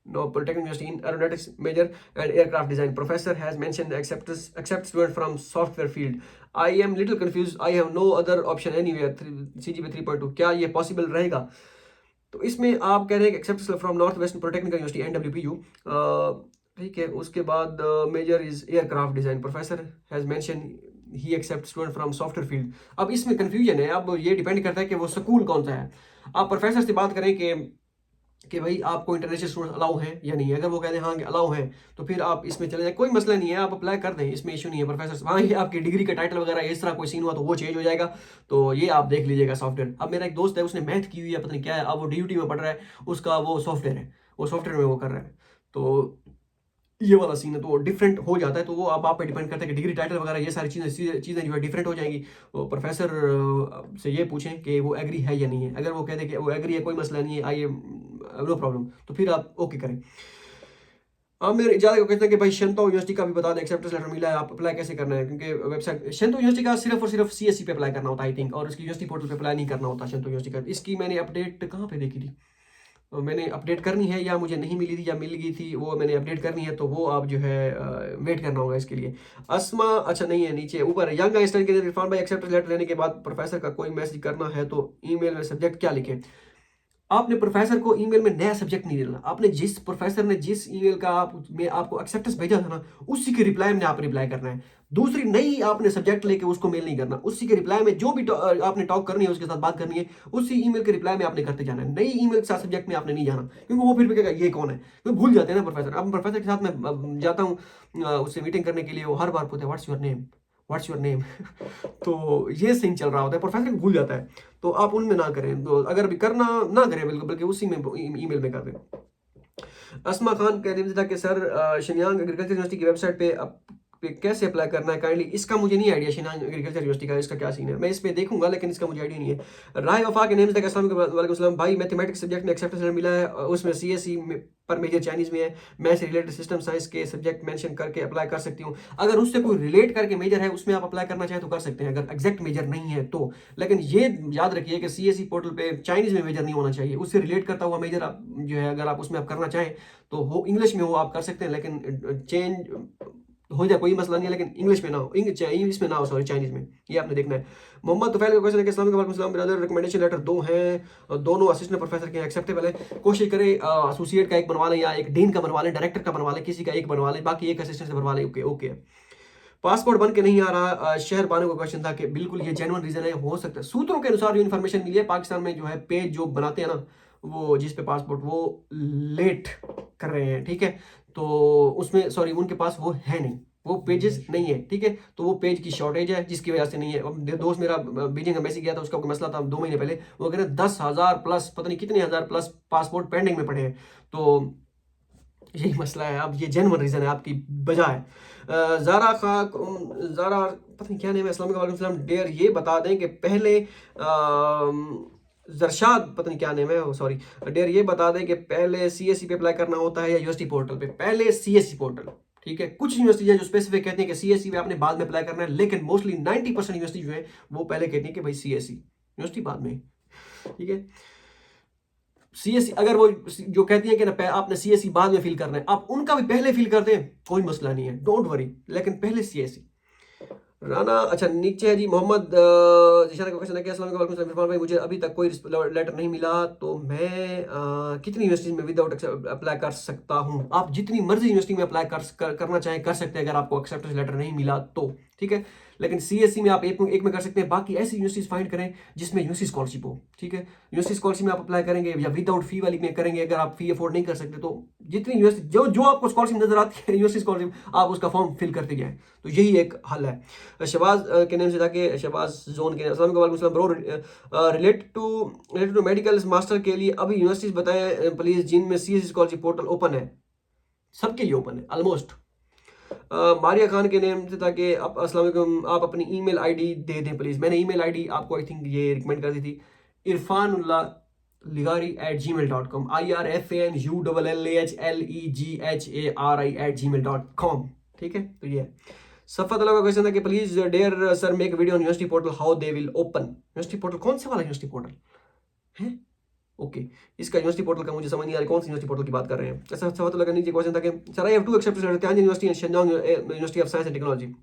no Polytechnic University in aeronautics major and aircraft design. Professor has mentioned accept student from software field. I am little confused. I have no other option anywhere. CGPA 3.2 क्या ये possible रहेगा? तो इसमें आप कह रहे हैं कि accept from North Western Polytechnical University NWPU, ठीक है। उसके बाद major is aircraft design. Professor has mentioned he accepts student from software field. अब इसमें confusion है, अब ये डिपेंड करता है कि वो स्कूल कौन सा है। आप प्रोफेसर से बात करें कि कि भाई आपको इंटरनेशनल स्टूडेंट अलाउ हैं या नहीं है। अगर वो कहते हैं हाँ कि अलाउ हैं, तो फिर आप इसमें चले जाए, कोई मसला नहीं है, आप अप्लाई कर दें, इसमें इशू नहीं है। प्रोफेसर हाँ, ये आपकी डिग्री का टाइटल वगैरह इस तरह कोई सीन हुआ तो वो चेंज हो जाएगा, तो ये आप देख लीजिएगा सॉफ्टवेयर। अब मेरा एक दोस्त है, उसने मैथ की हुई है, पता नहीं क्या है, अब वो DUT में पढ़ रहा है, उसका वो सॉफ्टवेयर है, वो सॉफ्टवेयर में वो कर रहा है, तो ये वाला सीन है, तो डिफरेंट हो जाता है। तो वो अब आप पे डिपेंड करता है कि डिग्री टाइटल वगैरह ये सारी चीज़ें जो है डिफरेंट हो जाएंगी। तो प्रोफेसर से ये पूछें कि वो एग्री है या नहीं है। अगर वो कहते हैं कि वो एग्री है, कोई मसला नहीं है, आइए नो प्रॉब्लम, तो फिर आप ओके करें। अब मेरे ज़्यादा कहते हैं कि भाई शंतो यूनिवर्सिटी का भी बता दें, एक्सेप्टेंस लेटर मिला है, आप अप्लाई कैसे करना है, क्योंकि वेबसाइट शंतो यूनिवर्सिटी का सिर्फ और सिर्फ CSE पे अप्लाई करना होता है आई थिंक, और उसकी यूनिवर्सिटी पोर्टल पे अप्लाई नहीं करना होता शंतो यूनिवर्सिटी का। इसकी मैंने अपडेट कहाँ पे देखी थी, मैंने अपडेट करनी है, या मुझे नहीं मिली थी या मिल गई थी, वो मैंने अपडेट करनी है, तो वो आप जो है वेट करना होगा इसके लिए। अस्मा अच्छा नहीं है, नीचे ऊपर यंग आइंस्टाइन के लिए इरफान भाई एक्सेप्टेंस लेटर लेने के बाद प्रोफेसर का कोई मैसेज करना है तो ईमेल में सब्जेक्ट क्या लिखें। आपने प्रोफेसर को ईमेल में नया सब्जेक्ट नहीं देना, आपने जिस प्रोफेसर ने जिस ईमेल का आपको एक्सेप्टेंस भेजा था ना, उसी के रिप्लाई में आप रिप्लाई करना है। दूसरी नई आपने सब्जेक्ट लेके उसको मेल नहीं करना, उसी के रिप्लाई में जो भी आपने टॉक करनी है, उसके साथ बात करनी है, उसी ईमेल के रिप्लाई में आपने करते जाना है। नई ईमेल के साथ सब्जेक्ट में आपने नहीं जाना, क्योंकि वो फिर भी कहेगा ये कौन है, क्योंकि भूल जाते हैं ना प्रोफेसर। अब प्रोफेसर के साथ मैं जाता हूँ उससे मीटिंग करने के लिए, वो हर बार पूछते हैं what's your name, what's your name. तो ये सीन चल रहा होता है, प्रोफेसर भूल जाता है, तो आप उनमें ना करें। तो अगर भी करना ना करें बिल्कुल, बल्कि उसी में ईमेल में कर दें। अस्मा खान कह रही थी कि सर शिन्यांग एग्रीकल्चर यूनिवर्सिटी की वेबसाइट पे कैसे अप्लाई करना है काइंडली, इसका मुझे नहीं आइडिया। शिन्यांग एग्रीकल्चर यूनिवर्सिटी का इसका क्या सीन है, मैं इस पे देखूंगा, लेकिन इसका मुझे आइडिया नहीं है। राय वफा के नेम से वालेकुम सलाम भाई, मैथमेटिक्स सब्जेक्ट में एक्सेप्टेंस लेटर मिला है, उसमें CSE में पर मेजर चाइनीज में है, मैं से रिलेटेड सिस्टम साइंस के सब्जेक्ट मेंशन करके अप्लाई कर सकती हूँ। अगर उससे कोई रिलेट करके मेजर है उसमें आप अप्लाई करना चाहें तो कर सकते हैं, अगर एग्जैक्ट मेजर नहीं है तो। लेकिन ये याद रखिए कि CSE पोर्टल पे चाइनीज में मेजर नहीं होना चाहिए, उससे रिलेट करता हुआ मेजर आप जो है अगर आप उसमें आप करना चाहें तो हो इंग्लिश में हो आप कर सकते हैं, लेकिन चेंज हो जाए कोई मसला नहीं है, लेकिन इंग्लिश में ना हो, इंग्लिश में ना हो, सॉरी चाइनीज में, ये आपने देखना है। मोहम्मद तुफैल का क्वेश्चन है कि अस्सलाम वालेकुम ब्रदर, रिकमेंडेशन लेटर 2 हैं, दोनों असिस्टेंट प्रोफेसर के एक्सेप्टेबल है, कोशिश करें एसोसिएट का एक बनवा लें या एक डीन का बनवा लें, डायरेक्टर का बनवा लें, किसी का एक बनवा लें, बाकी एक असिस्टेंट से बनवा लें। Okay okay. पासपोर्ट बन के नहीं आ रहा, शहर पाने का क्वेश्चन था कि बिल्कुल ये जेन्युइन रीजन है, हो सकता है सूत्रों के अनुसार जो इन्फॉर्मेशन मिली है, पाकिस्तान में जो है पेज जो बनाते हैं ना वो जिस पे पासपोर्ट वो लेट कर रहे हैं, ठीक है, तो उसमें सॉरी उनके पास वो है नहीं, वो पेजेस नहीं है, ठीक है, तो वो पेज की शॉर्टेज है जिसकी वजह से नहीं है। अब दोस्त मेरा बीजिंग एम्बेसी गया था, उसका कोई मसला था 2 महीने पहले, वो कह रहे 10,000 प्लस पता नहीं कितने हज़ार प्लस पासपोर्ट पेंडिंग में पड़े हैं, तो यही मसला है। अब ये जेन्युइन रीज़न है आपकी बजाय। ज़ारा ज़ारा पता नहीं क्या नेम है, अस्सलाम वालेकुम डेयर ये बता दें कि पहले जरशाद पता नहीं क्या नेम है, सॉरी डेयर ये बता दें कि पहले CSE पे अप्लाई करना होता है या यूनिवर्सिटी पोर्टल पे। पहले CSE पोर्टल, ठीक है, कुछ यूनिवर्सिटी जो स्पेसिफिक कहती हैं कि CSE पे आपने बाद में अप्लाई करना है, लेकिन मोस्टली 90% यूनिवर्सिटी जो है वो पहले कहती हैं कि भाई CSE यूनिवर्सिटी बाद में, ठीक है। CSE अगर वो जो कहती है कि ना आपने CSE बाद में फिल करना है, आप उनका भी पहले फिल कर दें, कोई मसला नहीं है, डोंट वरी, लेकिन पहले CSE। राना अच्छा नीचे है जी, मोहम्मद जिशान का क्वेश्चन है कि अस्सलाम वालेकुम इरफान भाई, मुझे अभी तक कोई लेटर नहीं मिला तो मैं कितनी यूनिवर्सिटी में विदाउट अप्लाई कर सकता हूँ। आप जितनी मर्जी यूनिवर्सिटी में अप्लाई करना चाहें कर सकते हैं, अगर आपको एक्सेप्टेंस लेटर नहीं मिला तो, ठीक है। लेकिन CSE में आप एक में कर सकते हैं, बाकी ऐसी यूनिवर्सिटीज फाइंड करें जिसमें यूनिवर्सिटी स्कॉलरशिप हो, ठीक है। यूनिवर्सिटी स्कॉलरशिप में आप अप्लाई करेंगे या विदाउट फी वाली में करेंगे, अगर आप फी अफोर्ड नहीं कर सकते तो जितनी यूनिवर्सिटी जो आपको स्कॉलरशिप नजर आती है यूनिवर्सिटी स्कॉलरशिप, आप उसका फॉर्म फिल करते जाएं, तो यही एक हल है। शहबाज के नेम से था कि शहबाज जोन के अस्सलाम वालेकुम bro, related to medical master के लिए अभी यूनिवर्सिटीज बताएं प्लीज जिनमें CSE स्कॉलरशिप पोर्टल ओपन है। सबके लिए ओपन है ऑलमोस्ट। मारिया खान के नेम से था कि अस्सलाम वालेकुम आप अपनी ईमेल आईडी दे दें प्लीज। मैंने ईमेल आईडी आपको आई थिंक ये रिकमेंड कर दी थी, irfanullahligari@gmail.com, IRFANULLAHLEGHARI@gmail.com, ठीक है। तो ये सफत का क्वेश्चन था कि please dear sir make video on university portal how they will open. University portal कौन से वाला यूनिवर्सिटी पोर्टल है? ओके, इसका यूनिवर्सिटी पोर्टल का मुझे समझ नहीं आ रहा कौन सी यूनिवर्सिटी पोर्टल की बात कर रहे हैं। ऐसा सफत का नीचे क्वेश्चन था कि sir I have to accept Tianjin university and Xinjiang university of science and technology,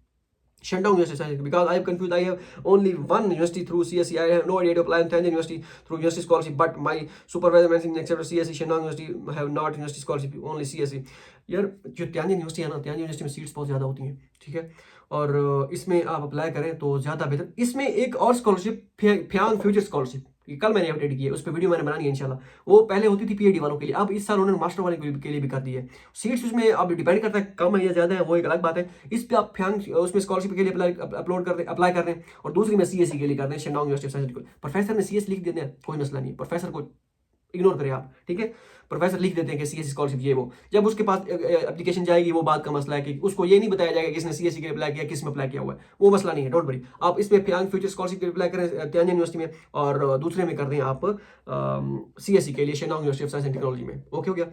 Shandong University, because I am confused. I have only one university through CSE. I have no idea to apply on Tianjin University through university scholarship. But my supervisor mentioned except CSE, Shandong University have not university scholarship, only CSE. यार जो तियांजन university है ना, तियांजन university में seats बहुत ज़्यादा होती हैं, ठीक है, और इसमें आप अप्लाई करें तो ज़्यादा बेहतर। इसमें एक और स्कॉलरशिप फ्यांग फ्यूचर स्कॉलरशिप, ये कल मैंने अपडेट की है, उस पर वीडियो मैंने बनानी है इंशाल्लाह। वो पहले होती थी पीएचडी वालों के लिए, अब इस साल उन्होंने मास्टर वाले के लिए भी कर दी है। सीट्स उसमें अब डिपेंड करता है कम है या ज्यादा है, वो एक अलग बात है। इस पे आप फ्यांग उसमें स्कॉलरशिप के लिए अप्लाई कर दें, और दूसरी में सीएससी के लिए कर दें, शिनांग यूनिवर्सिटी। प्रोफेसर ने सीएस लिख देना है, कोई मसला नहीं, प्रोफेसर को इग्नोर करें आप, ठीक है। प्रोफेसर लिख देते हैं कि सीएससी स्कॉलरशिप ये वो, जब उसके पास एप्लीकेशन जाएगी वो बात का मसला है कि उसको ये नहीं बताया जाएगा किसने सीएससी के लिए अप्लाई किया, किस में अप्लाई किया हुआ है, वो मसला नहीं है, डोंट वरी। आप इसमें यंग फ्यूचर स्कॉलरशिप के लिए अप्लाई करें त्यानजिंग यूनिवर्सिटी में, और दूसरे में कर दें आप सीएससी के लिए Xinjiang university of science and technology में। ओके हो गया।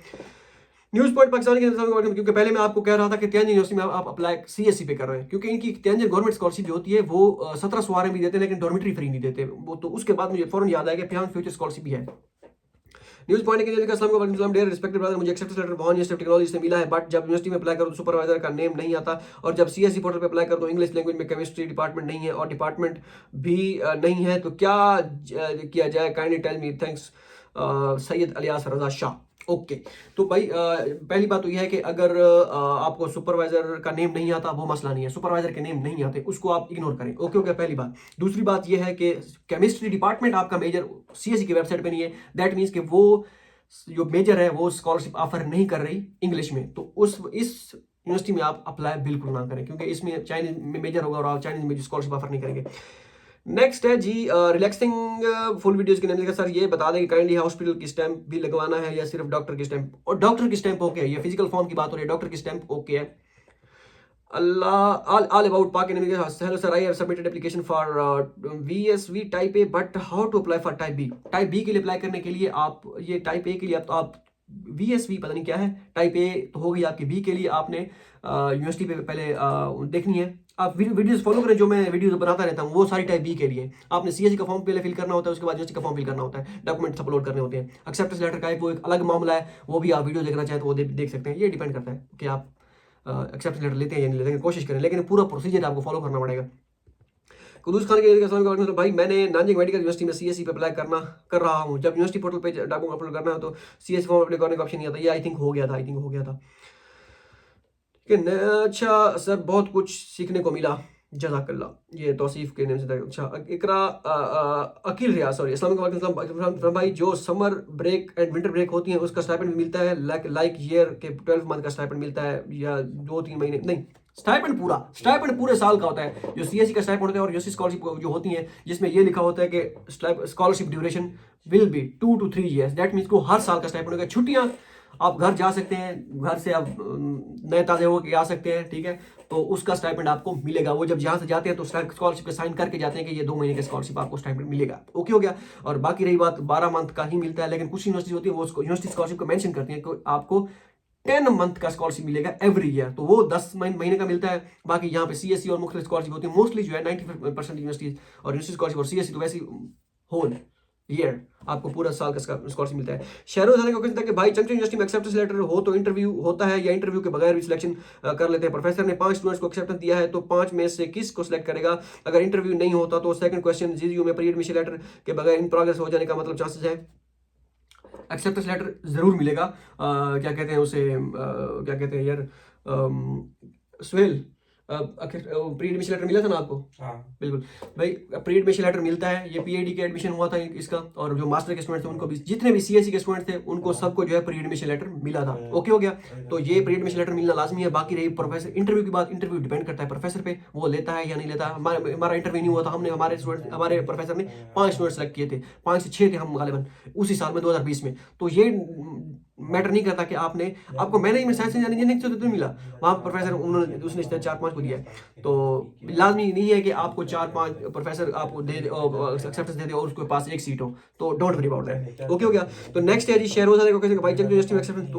न्यूज़ पॉइंट पाकिस्तान के, क्योंकि पहले मैं आपको कह रहा था कि त्यानजिंग यूनिवर्सिटी में आप अप्लाई सीएससी पे कर रहे हैं, क्योंकि इनकी त्यानजिंग गवर्नमेंट स्कॉलरशिप जो होती है वो 17 सवारें भी देते हैं, लेकिन डॉर्मेटरी फ्री नहीं देते वो। तो उसके बाद मुझे फौरन याद आया कि यंग फ्यूचर स्कॉलरशिप भी है। न्यूज़ पॉइंट के लिए अस्सलाम डियर रिस्पेक्टेड ब्रदर, मुझे acceptance letter Wuhan university of technology से मिला है, बट जब यूनिवर्सिटी में अप्लाई करो तो सुपरवाइजर का नेम नहीं आता, और जब सीएससी पोर्टल पे अप्लाई करो तो इंग्लिश लैंग्वेज में केमिस्ट्री डिपार्टमेंट नहीं है और डिपार्टमेंट भी नहीं है, तो क्या किया जाए, kindly tell me, thanks Syed Alias Raza Shah. Okay तो भाई पहली बात तो यह है कि अगर आपको सुपरवाइजर का नेम नहीं आता वो मसला नहीं है, सुपरवाइजर के नेम नहीं आते उसको आप इग्नोर करें। ओके ओके, पहली बात। दूसरी बात यह है कि केमिस्ट्री डिपार्टमेंट आपका मेजर सीएससी की वेबसाइट पे नहीं है, दैट मीन्स कि वो जो मेजर है वो स्कॉलरशिप ऑफर नहीं कर रही इंग्लिश में, तो इस यूनिवर्सिटी में आप अप्लाई बिल्कुल ना करें, क्योंकि इसमें चाइनीज में मेजर होगा और आप चाइनीज में स्कॉलरशिप ऑफर नहीं करेंगे। नेक्स्ट है जी रिलैक्सिंग फुल वीडियोस के नाम सर ये बता दें कि काइंडली हॉस्पिटल की स्टैंप भी लगवाना है या सिर्फ डॉक्टर की स्टैंप, और डॉक्टर की स्टैंप ओके है, ये फिजिकल फॉर्म की बात हो रही है, डॉक्टर की स्टैंप ओके है। all about Pak and hello sir, I have submitted application for VSV type A, but how to apply for type B? Type B के लिए अप्लाई करने के लिए आप ये टाइप ए के लिए आप VSV पता नहीं क्या है, टाइप ए तो होगी आपकी, बी के लिए आपने यूनिवर्सिटी पे पहले देखनी है। आप वीडियोस फॉलो करें जो मैं वीडियोस बनाता रहता हूँ, वो सारी टाइप बी के लिए। आपने सीएससी का फॉर्म पहले फिल करना होता है, उसके बाद यूनिवर्सिटी का फॉर्म फिल करना होता है, डॉक्यूमेंट्स अपलोड करने होते हैं। एक्सेप्टेंस लेटर का वो एक अलग मामला है, वो भी आप वीडियो देखना चाहें तो वो देख सकते हैं। ये डिपेंड करता है कि आप एक्सेप्टेंस लेटर लेते हैं या नहीं लेते हैं, कोशिश करें, लेकिन पूरा प्रोसीजर आपको फॉलो करना पड़ेगा। कुदूस खान के भाई मैंने नाजिंग मेडिकल यूनिवर्सिटी में सीएससी पे अप्लाई कर रहा हूँ, जब यूनिवर्सिटी पोर्टल पे डॉक्यूमेंट अपलोड करना है तो सीएससी फॉर्म अप्लाई करने का ऑप्शन नहीं आता। ये आई थिंक हो गया था। ठीक है, अच्छा सर बहुत कुछ सीखने को मिला, जज़ाकल्ला। ये तौसीफ के नेम से था। अच्छा इकरा अकील रियाज, सॉरी, अस्सलाम वालेकुम भाई, जो summer break and winter break होती है उसका स्टाइपेंड मिलता है लाइक ईयर के 12 मंथ का स्टाइपेंड मिलता है या 2-3 महीने? नहीं, स्टाइपेंड पूरे साल का होता है। जो सीएससी का स्टाइपेंड होता है और यूएससी स्कॉलरशिप जो होती है जिसमें ये लिखा होता है कि scholarship duration will be 2 to 3 years, that means को हर साल का स्टाइपेंड होगा। छुट्टियां आप घर जा सकते हैं, घर से आप नए ताज़े होकर आ सकते हैं, ठीक है, तो उसका स्टाइपेंड आपको मिलेगा। वो जब यहाँ से जाते हैं तो स्कॉलरशिप पे साइन करके जाते हैं कि ये 2 महीने का स्कॉलरशिप आपको स्टाइपेंड मिलेगा। ओके हो गया। और बाकी रही बात 12 मंथ का ही मिलता है, लेकिन कुछ यूनिवर्सिटी होती है वो यूनिवर्सिटी स्कॉलरशिप को मेंशन करती है कि आपको 10 मंथ का स्कॉलरशिप मिलेगा एवरी ईयर, तो वो 10 महीने का मिलता है। बाकी यहाँ पे सीएससी और मुख्तलिफ स्कॉलरशिप होती है, मोस्टली जो है 95% यूनिवर्सिटीज और यूनिवर्सिटी स्कॉलरशिप और सीएससी तो वैसे होल ईयर आपको पूरा साल का स्कॉलरशिप मिलता है। शहरों जाने का क्वेश्चन था कि भाई चंचल यूनिवर्सिटी में एक्सेप्टेंस लेटर हो तो इंटरव्यू होता है या इंटरव्यू के बगैर भी सिलेक्शन कर लेते हैं? प्रोफेसर ने 5 स्टूडेंट्स को एक्सेप्टेंस दिया है तो 5 में से किस को सिलेक्ट करेगा? अगर इंटरव्यू नहीं होता तो सेकंड क्वेश्चन, जीजीयू में प्री एडमिशन लेटर के बगैर इन प्रोग्रेस हो जाने का मतलब चांसेस है? एक्सेप्टेंस लेटर जरूर मिलेगा। क्या कहते हैं उसे, क्या कहते हैं यार, सुहेल, प्री एडमिशन लेटर मिला था ना आपको? हाँ बिल्कुल भाई, प्री एडमिशन लेटर मिलता है। ये पीएडी के एडमिशन हुआ था इसका, और जो मास्टर के स्टूडेंट थे उनको भी, जितने भी सीएससी के स्टूडेंट थे उनको सबको जो है प्री एडमिशन लेटर मिला था। ओके हो गया, तो ये प्री एडमिशन लेटर मिलना लाजमी है। बाकी रही प्रोफेसर इंटरव्यू की बात, इंटरव्यू डिपेंड करता है प्रोफेसर पे, वो लेता है या नहीं लेता। हमारा इंटरव्यू नहीं हुआ था, हमने हमारे प्रोफेसर ने 5 स्टूडेंट सेलेक्ट किए थे, 5 से 6 थे हम गालिबन उसी साल में 2020 में। तो ये मैटर नहीं करता कि आपको मैनेजमेंट साइंस इंजीनियरिंग से तो मिला, वहाँ पर प्रोफेसर उन्होंने उसने 4-5 को दिया है, तो लाजमी नहीं है कि आपको 4-5 प्रोफेसर आपको दे एक्सेप्टेंस दे दे और उसके पास एक सीट हो, तो don't worry about that. Okay हो गया। तो नेक्स्ट है जी शहरोजा ने क्वेश्चन भाई चंचल यूनिवर्सिटी में एक्सेप्टेंस, तो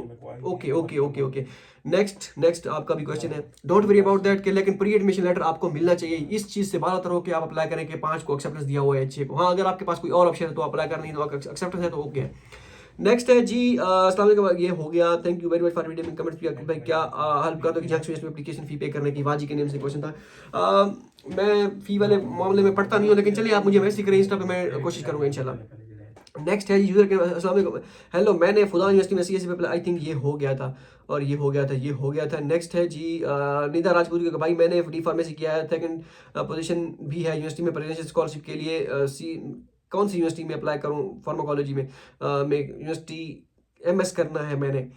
ओके नेक्स्ट आपका भी क्वेश्चन है, डोंट वरी अबाउट दैट, लेकिन प्री एडमिशन लेटर आपको मिलना चाहिए। इस चीज से बात हो कि आप अप्लाई करें कि 5 को एक्सेप्टेंस दिया हुआ है, 6 को। हाँ, अगर आपके पास कोई और ऑप्शन है तो अप्लाई करनी है, तो एक्सेप्टेंस है तो ओके है। नेक्स्ट है जी अस्सलाम वालेकुम, ये हो गया, thank you very much for video में कमेंट्स किया भाई, क्या हेल्प कर दो कि जैक्स में एप्लीकेशन फी पे करने की? वाजी के नेम से क्वेश्चन था। मैं फी वाले मामले में पढ़ता नहीं हूँ, लेकिन चलिए आप मुझे मैसेज करें इंस्टा पे, मैं कोशिश करूँगा इंशाल्लाह। नेक्स्ट है यूजर के अस्सलाम वालेकुम, हेलो मैंने फुलान यूनिवर्सिटी में सीएससी पे आई थिंक ये हो गया था और ये हो गया था। नेक्स्ट है जी निदा राजपूत के भाई मैंने डी फार्मेसी किया है, सेकंड पोजीशन भी है यूनिवर्सिटी में प्रेसिडेंशियल स्कॉलरशिप के लिए, सी कौन सी यूनिवर्सिटी में अप्लाई करूँ फार्माकोलॉजी में, यूनिवर्सिटी MS करना है मैंने।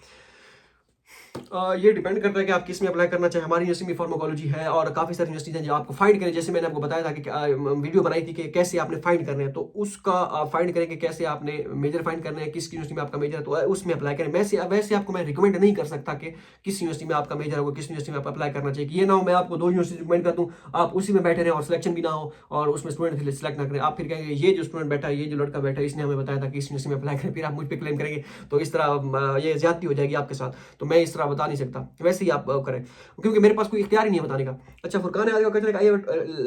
ये डिपेंड करता है कि आप किस में अप्लाई करना चाहिए। हमारी यूनिवर्सिटी में फार्माकोलॉजी है और काफ़ी सारी यूनिवर्सिटीज हैं जो आपको फाइंड करें, जैसे मैंने आपको बताया था कि वीडियो बनाई थी कि कैसे आपने फाइंड करने हैं, तो उसका आप फाइंड करें कि कैसे आपने मेजर फाइंड करना है, किस यूनिवर्सिटी में आपका मेजर है तो उसमें अप्लाई करें। वैसे आपको मैं रिकमेंड नहीं कर सकता कि किस यूनिवर्सिटी में आपका मेजर होगा, किस यूनिवर्सिटी में आप अप्लाई करना चाहिए। ये ना हो मैं आपको 2 यूनिवर्सिटी रिकमेंड कर दूँ, आप उसी में बैठे रहें और सिलेक्शन भी ना हो और उसमें स्टूडेंट सेलेक्ट ना करें। आप फिर कहेंगे ये जो स्टूडेंट बैठा है, ये जो लड़का बैठा है, इसने हमें बताया था कि इस यूनिवर्सिटी में अप्लाई करें, फिर आप मुझ पर क्लेम करेंगे, तो इस तरह ये ज्यादती हो जाएगी आपके साथ, तो मैं इस तरह बता नहीं सकता। वैसे ही आप करें, क्योंकि मेरे पास कोई इख्तियार ही नहीं है बताने का। अच्छा, फुरकान है कहते हैं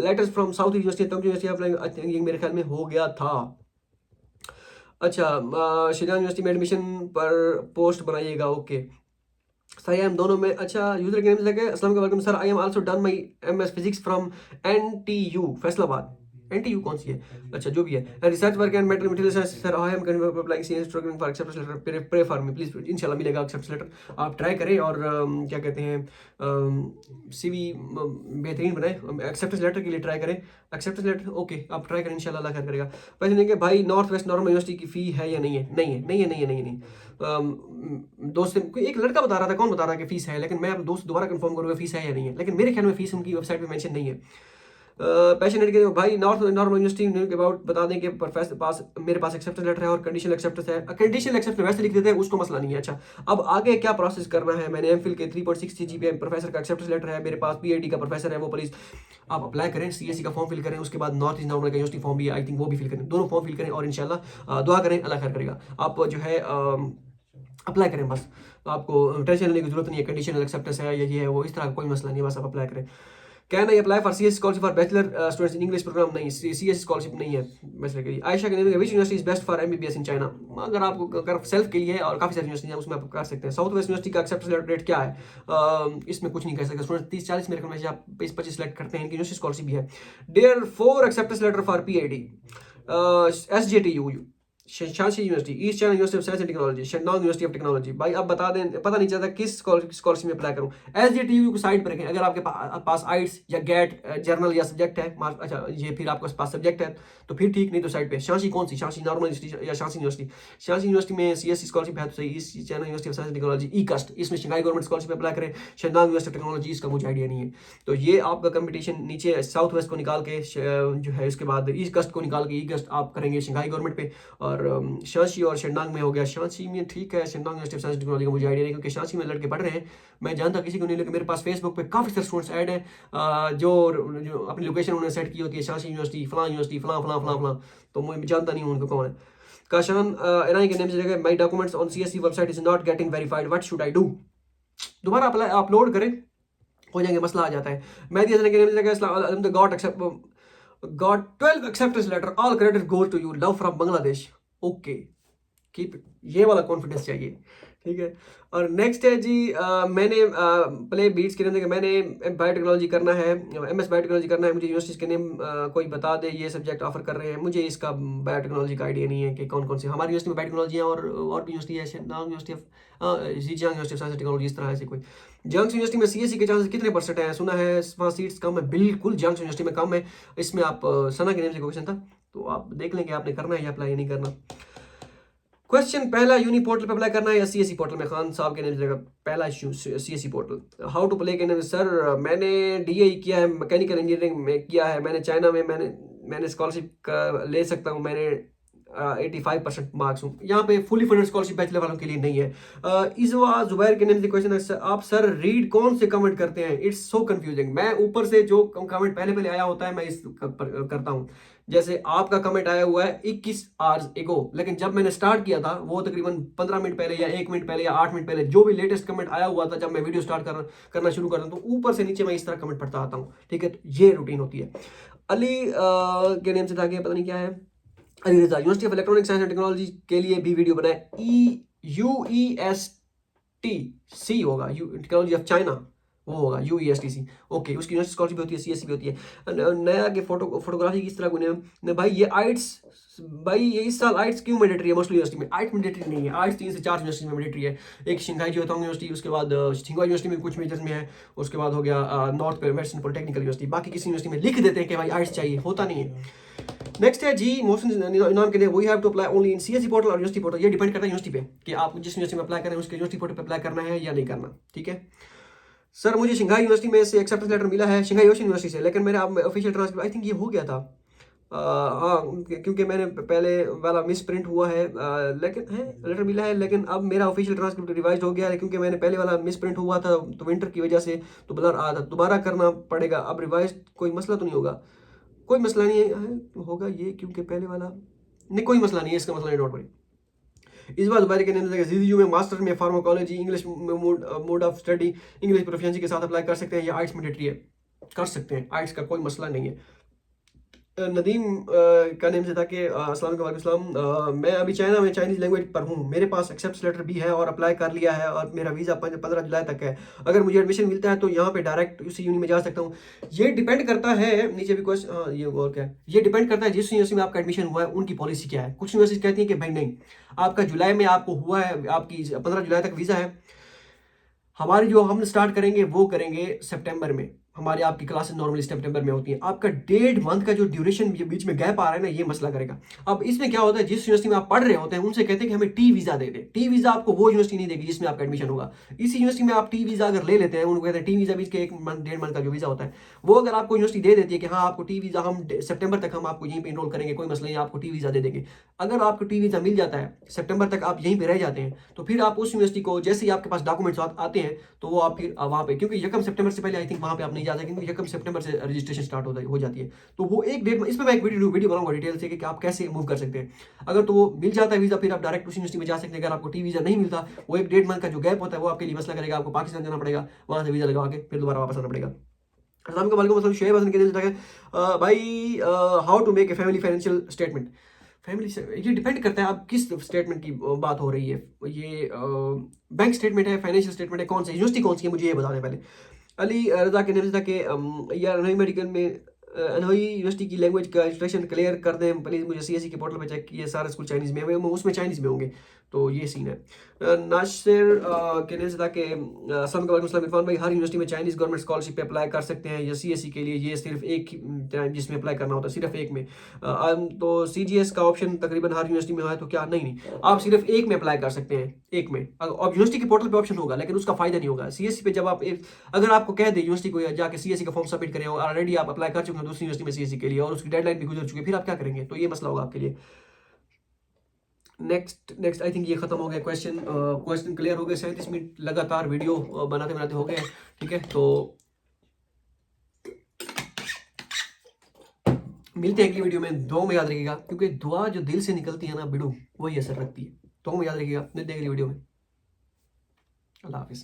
letters from south university, university मेरे ख्याल में हो गया था। अच्छा, शिजान यूनिवर्सिटी में एडमिशन पर पोस्ट बनाइएगा, ओके सही है। हम दोनों में अच्छा यूजर के नेम से अस्सलाम वालेकुम sir, I am also done my MS physics from NTU Faisalabad. NTU कौन सी है, अच्छा जो भी है, research work and material science sir, I am applying CS programming for acceptance letter, pray for me please, इंशाल्लाह मिलेगा एक्सेप्टेंस लेटर। आप ट्राई करें और क्या कहते हैं CV बेहतरीन बनाए, एक्सेप्टेंस लेटर के लिए ट्राई करें। एक्सेप्टेंस लेटर ओके आप ट्राई करें, इंशाल्लाह अल्लाह खैर करेगा। वैसे नहीं कि भाई नॉर्थ वेस्ट नॉर्मल यूनिवर्सिटी की फी है या नहीं है, नहीं है नहीं है नहीं है नहीं है नहीं। दोस्त कोई एक लड़का बता रहा था, कौन बता रहा है कि फीस है, लेकिन मैं दोस्त दोबारा कंफर्म करूँगा फीस है या नहीं है, लेकिन मेरे ख्याल में फीस उनकी वेबसाइट पे मेंशन नहीं है। पैशनेट के भाई नॉर्थ नॉर्मल यूनिवर्सिटी के अबाउट बता दें कि प्रोफेसर पास मेरे पास एक्सेप्टेंस लेटर है और कंडीशनल एक्सेप्टेंस है। कंडीशनल एक्सेप्टेंस वैसे लिख देते हैं, उसको मसला नहीं है। अच्छा, अब आगे क्या प्रोसेस करना है, मैंने MPhil के 3.6 GPA प्रोफेसर का एक्सेप्टेंस लेटर है मेरे पास, PhD का प्रोफेसर है वो, प्लीज आप अप्लाई करें, CSE का फॉर्म फिल करें, उसके बाद नॉर्थ ईस्ट नॉर्मल का यूनिवर्सिटी फॉर्म भी है, आई थिंक वो भी फिल करें, दोनों फॉर्म फिल करें और इंशाल्लाह दुआ करें, अल्लाह खैर करेगा। आप जो है अप्लाई करें बस, आपको टेंशन लेने की जरूरत नहीं है, कंडीशनल एक्सेप्टेंस है ये है वो, इस तरह का कोई मसला नहीं है, बस आप अप्लाई करें। Can I apply for CS scholarship for bachelor students in English program, नहीं CS स्कॉलरशिप नहीं है बैचलर के लिए। आयशा के which university is best for MBBS in China, अगर आपको अगर सेल्फ के लिए और काफ़ी सारी यूनिवर्सिटी है उसमें आप कर सकते हैं। साउथ वेस्ट यूनिवर्सिटी का एक्सेप्टेंस रेट क्या है, इसमें कुछ नहीं कह सकते, स्टूडेंट 30-40 मेरे ख्याल में आप 20-25 सेलेक्ट करते हैं, इनकी यूनिवर्सिटी स्कॉलरशिप भी है। There 4 acceptance letter for PhD SJTU, Shanxi university, East China university of science and technology, Shandong university of technology. भाई अब बता दें, पता नहीं चलता किस स्कॉलरशिप में अप्लाई करूं। SJTU को साइड पर रखें, अगर आपके पास आइट्स या गेट जर्नल या सब्जेक्ट है, अच्छा ये फिर आपके पास सब्जेक्ट है तो फिर ठीक, नहीं तो साइड पे। शांसी कौन सी, शांसी नॉर्मल यूनिवर्सिटी या शांसी यूनिवर्सिटी? शांसी यूनिवर्सिटी में CSE स्कॉलरशिप है तो सही, east China university of science and technology ECUST, इसमें शंघाई गवर्नमेंट स्कॉलरशिप अप्लाई करें। शेंडोंग यूनिवर्सिटी ऑफ टेक्नोलॉजी, इसका मुझे आइडिया नहीं है। तो ये आपका कंपटीशन नीचे साउथ वेस्ट को निकाल के जो है, इसके बाद ECUST को निकाल के ECUST आप करेंगे शंघाई गवर्नमेंट पे, और शांसी और शेंडोंग में हो गया। शांसी में ठीक है, Shandong university of science technology का मुझे आइडिया नहीं, क्योंकि शांसी में लड़के पढ़ रहे हैं, मैं जानता किसी को नहीं, लेकिन मेरे पास फेसबुक पे काफ़ी सारे स्टूडेंट्स ऐड हैं जो अपनी लोकेशन उन्होंने सेट की होती है, शांसी यूनिवर्सिटी फलां यूनिवर्सिटी फलां फलां फलां फलां, तो मैं जानता नहीं हूँ उनको कौन है। काशान इरानी के नेम से माई documents on CSE website is not getting verified, what should I do? दोबारा अपलोड करें, हो जाएंगे, मसला आ जाता है। मेहदी हसन के नेम से got 12 acceptance letter, all credit go to you, love from Bangladesh, okay keep, ये वाला कॉन्फिडेंस चाहिए, ठीक है। और नेक्स्ट है जी मैंने प्ले बीट्स के नेम, मैंने बायोटेक्नोलॉजी करना है, MS बायोटेक्नोलॉजी करना है, मुझे यूनिवर्सिटी के नेम कोई बता दे, ये सब्जेक्ट ऑफर कर रहे हैं, मुझे इसका बायोटेक्नोलॉजी का आइडिया नहीं है कि कौन कौन से हमारी यूनिवर्सिटी में बायोटेक्नोलॉजी है, और भी यूनिवर्सिटी है, Shandong university of Zhejiang university of science and technology, इस तरह से कोई। जियांग्सू यूनिवर्सिटी में CSE के चांसेस कितने % हैं? सुना है वहाँ सीट्स कम है, बिल्कुल जियांग्सू यूनिवर्सिटी में कम है। इसमें आप सना के नेम से क्वेश्चन था, तो आप देख लेंगे आपने करना है या अप्लाई नहीं करना। क्वेश्चन पहला, यूनी पोर्टल पे अप्लाई करना है या CSE पोर्टल में? खान साहब के नेम से पहला CSE portal. How to play के नेम, सर मैंने DAE किया है, मैकेनिकल इंजीनियरिंग में किया है मैंने, चाइना में मैंने स्कॉलरशिप ले सकता हूँ, मैंने 85% मार्क्स हूँ। यहाँ पे फुली फंडेड स्कॉलरशिप बैचलर वालों के लिए नहीं है। इजवा जुबैर के नेम से क्वेश्चन है, आप सर रीड कौन से कमेंट करते हैं? It's so confusing. मैं ऊपर से जो कमेंट पहले आया होता है मैं इस करता हूँ। जैसे आपका कमेंट आया हुआ है 21 आवर्स एगो, लेकिन जब मैंने स्टार्ट किया था वो तकरीबन 15 मिनट पहले या 1 मिनट पहले या 8 मिनट पहले, जो भी लेटेस्ट कमेंट आया हुआ था जब मैं वीडियो स्टार्ट करना शुरू करता हूँ, तो ऊपर से नीचे मैं इस तरह कमेंट पढ़ता आता हूँ, ठीक है। तो ये रूटीन होती है। अली के नेम से था कि पता नहीं क्या है, Ali Raza, university of electronic science and technology के लिए भी वीडियो बनाए, UESTC होगा, टेक्नोलॉजी ऑफ चाइना, वो होगा UESTC, ओके। उसकी यूनिवर्सिटी स्कॉलरशिप भी होती है, CSE भी होती है। नया के फोटोग्राफी किस तरह को भाई ये आइट्स, भाई ये इस साल आइट्स क्यों मैंडेटरी है? मोस्टली यूनिवर्सिटी में आइट्स मैंडेटरी नहीं है, आइट्स 3 से 4 यूनिवर्सिटी में मैंडेटरी है। एक शंघाई जियोतांग यूनिवर्सिटी, उसके बाद सिंघुआ यूनिवर्सिटी में कुछ मेजर्स में है, उसके बाद हो गया नॉर्थ वेस्टर्न पॉलिटेक्निकल यूनिवर्सिटी। बाकी किसी यूनिवर्सिटी में लिख देते हैं कि भाई आइट्स चाहिए, होता नहीं है। नेक्स्ट है जी मोहसिन इनाम के लिए we have to apply only in CSC portal और यूनिवर्सिटी पोर्टल। ये डिपेंड करता है यूनिवर्सिटी पे कि आप जिस यूनिवर्सिटी में अप्लाई करें उसके यूनिवर्सिटी पोर्टल पे अप्लाई करना है या नहीं करना। ठीक है सर, मुझे शंघाई यूनिवर्सिटी में से एक्सेप्टेंस लेटर मिला है, शंघाई ओशन यूनिवर्सिटी से, लेकिन मेरा ऑफिशियल ट्रांसक्रिप्ट आई थिंक ये हो गया था। हाँ, क्योंकि मैंने पहले वाला मिस प्रिंट हुआ है, लेकिन है लेटर मिला है, लेकिन अब मेरा ऑफिशियल ट्रांसक्रिप्ट रिवाइज हो गया है, क्योंकि मैंने पहले वाला मिस प्रिंट हुआ था तो विंटर की वजह से तो ब्लर आ था, दोबारा करना पड़ेगा। अब रिवाइज कोई मसला तो नहीं होगा? कोई मसला नहीं है होगा ये, क्योंकि पहले वाला नहीं, कोई मसला नहीं है, इसका मसला नहीं, डोंट वरी। इस बार दोबारा के अंदर जीजीयू में मास्टर में pharmacology English mode of study English proficiency के साथ अप्लाई कर सकते हैं, या आइट्स मैंडेटरी है, कर सकते हैं, आइट्स का कोई मसला नहीं है। नदीम का नेम से था कि अस्सलाम वालेकुम, मैं अभी चाइना में चाइनीज़ लैंग्वेज पर हूँ, मेरे पास एक्सेप्ट लेटर भी है और अप्लाई कर लिया है और मेरा वीज़ा 15 जुलाई तक है। अगर मुझे एडमिशन मिलता है तो यहाँ पे डायरेक्ट उसी यूनि में जा सकता हूँ? ये डिपेंड करता है, नीचे भी क्वेश्चन ये और क्या है, ये डिपेंड करता है जिस यूनिवर्सिटी में आपका एडमिशन हुआ है उनकी पॉलिसी क्या है। कुछ यूनिवर्सिटी कहती है कि भाई नहीं, आपका जुलाई में आपको हुआ है, आपकी 15 जुलाई तक वीज़ा है, हमारी जो हम स्टार्ट करेंगे वो करेंगे सितंबर में, हमारी आपकी क्लासेस नॉर्मली सितंबर में होती हैं। आपका 1.5 मंथ का जो ड्यूरेशन बीच में गैप आ रहा है ना, ये मसला करेगा। अब इसमें क्या होता है, जिस यूनिवर्सिटी में आप पढ़ रहे होते हैं उनसे कहते हैं कि हमें टी वीज़ा दे दे। टी वीज़ा आपको वो यूनिवर्सिटी नहीं देगी जिसमें आपका एडमिशन होगा। इसी यूनिवर्सिटी में आप टी वीज़ा अगर ले लेते हैं, उनको कहते हैं टी वीज़ा बीच के 1 मंथ 1.5 मंथ का जो वीज़ा होता है, वो अगर आपको यूनिवर्सिटी दे देती है कि हाँ आपको टी वीज़ा हम सितंबर तक हम आपको यहीं पे इनरोल करेंगे, कोई मसला नहीं, आपको टी वीज़ा दे देंगे। अगर आपको टी वीज़ा मिल जाता है, सितंबर तक आप यहीं पे रह जाते हैं, तो फिर आप उस यूनिवर्सिटी को जैसे ही आपके पास डॉक्यूमेंट्स आते हैं तो वो आप फिर वहाँ पे, क्योंकि 1 सितंबर से पहले आई थिंक वहाँ पे आप नहीं जा सकते, क्योंकि 1 सितंबर से रजिस्ट्रेशन स्टार्ट हो जाती है। तो वो एक डेट में, इसमें मैं एक वीडियो बनाऊंगा डिटेल से कि आप कैसे मूव कर सकते हैं। अगर तो वो मिल जाता है वीज़ा, फिर आप डायरेक्ट उस यूनिवर्सिटी में जा सकते हैं। अगर आपको टी वीज़ा नहीं मिलता, वो 1.5 मंथ का जो गैप होता है वो आपके लिए मसला करेगा, आपको पाकिस्तान जाना पड़ेगा, वहाँ से वीज़ा लगा के फिर दोबारा वापस आना पड़ेगा। अस्सलाम वालेकुम, शुएब हसन के दिल से भाई how to make a family financial statement. Family से ये डिपेंड करता है आप किस स्टेटमेंट की बात हो रही है। ये बैंक स्टेटमेंट है, फाइनेंशियल स्टेटमेंट है, कौन सी यूनिवर्सिटी कौन सी है, मुझे ये बता दें पहले। अली रजा के नेम था कि यार अनोई मेडिकल में अनोई यूनिवर्सिटी की लैंग्वेज का इंस्ट्रक्शन क्लियर कर दें प्लीज़, मुझे सीएससी के पोर्टल पे चेक किए सारे स्कूल चाइनीज़ में, उसमें चाइनीज़ में होंगे, तो ये सीन है। नासिर के नेम से था कि अस्सलाम वालेकुम इरफान भाई, हर यूनिवर्सिटी में चाइनीज़ गवर्नमेंट स्कॉलरशिप पे अप्लाई कर सकते हैं या सीएससी के लिए ये सिर्फ एक टाइम जिसमें अप्लाई करना होता है, सिर्फ एक में? तो सीजीएस का ऑप्शन तकरीबन हर यूनिवर्सिटी में है, तो क्या नहीं आप सिर्फ एक में अप्लाई कर सकते हैं, एक में। अब यूनिवर्सिटी के पोर्टल पे ऑप्शन होगा लेकिन उसका फायदा नहीं होगा। सीएससी पे जब आप अगर आपको कह दे यूनिवर्सिटी को जाके सीएससी का फॉर्म सबमिट करें और ऑलरेडी आप अप्लाई कर चुके हैं दूसरी यूनिवर्सिटी में सीएससी के लिए और उसकी डेडलाइन भी गुजर चुकी है, फिर आप क्या करेंगे? तो ये मसला होगा आपके लिए। नेक्स्ट आई थिंक ये खत्म हो गया क्वेश्चन क्लियर हो गए। 37 मिनट लगातार वीडियो बनाते बनाते हो गए, ठीक है। तो मिलते हैं अगली वीडियो में। दुआ में याद रखिएगा, क्योंकि दुआ जो दिल से निकलती है ना बिडू, वही असर रखती है। दुआ में याद रखिएगा, मिलते हैं अगली वीडियो में। अल्लाह हाफिज़।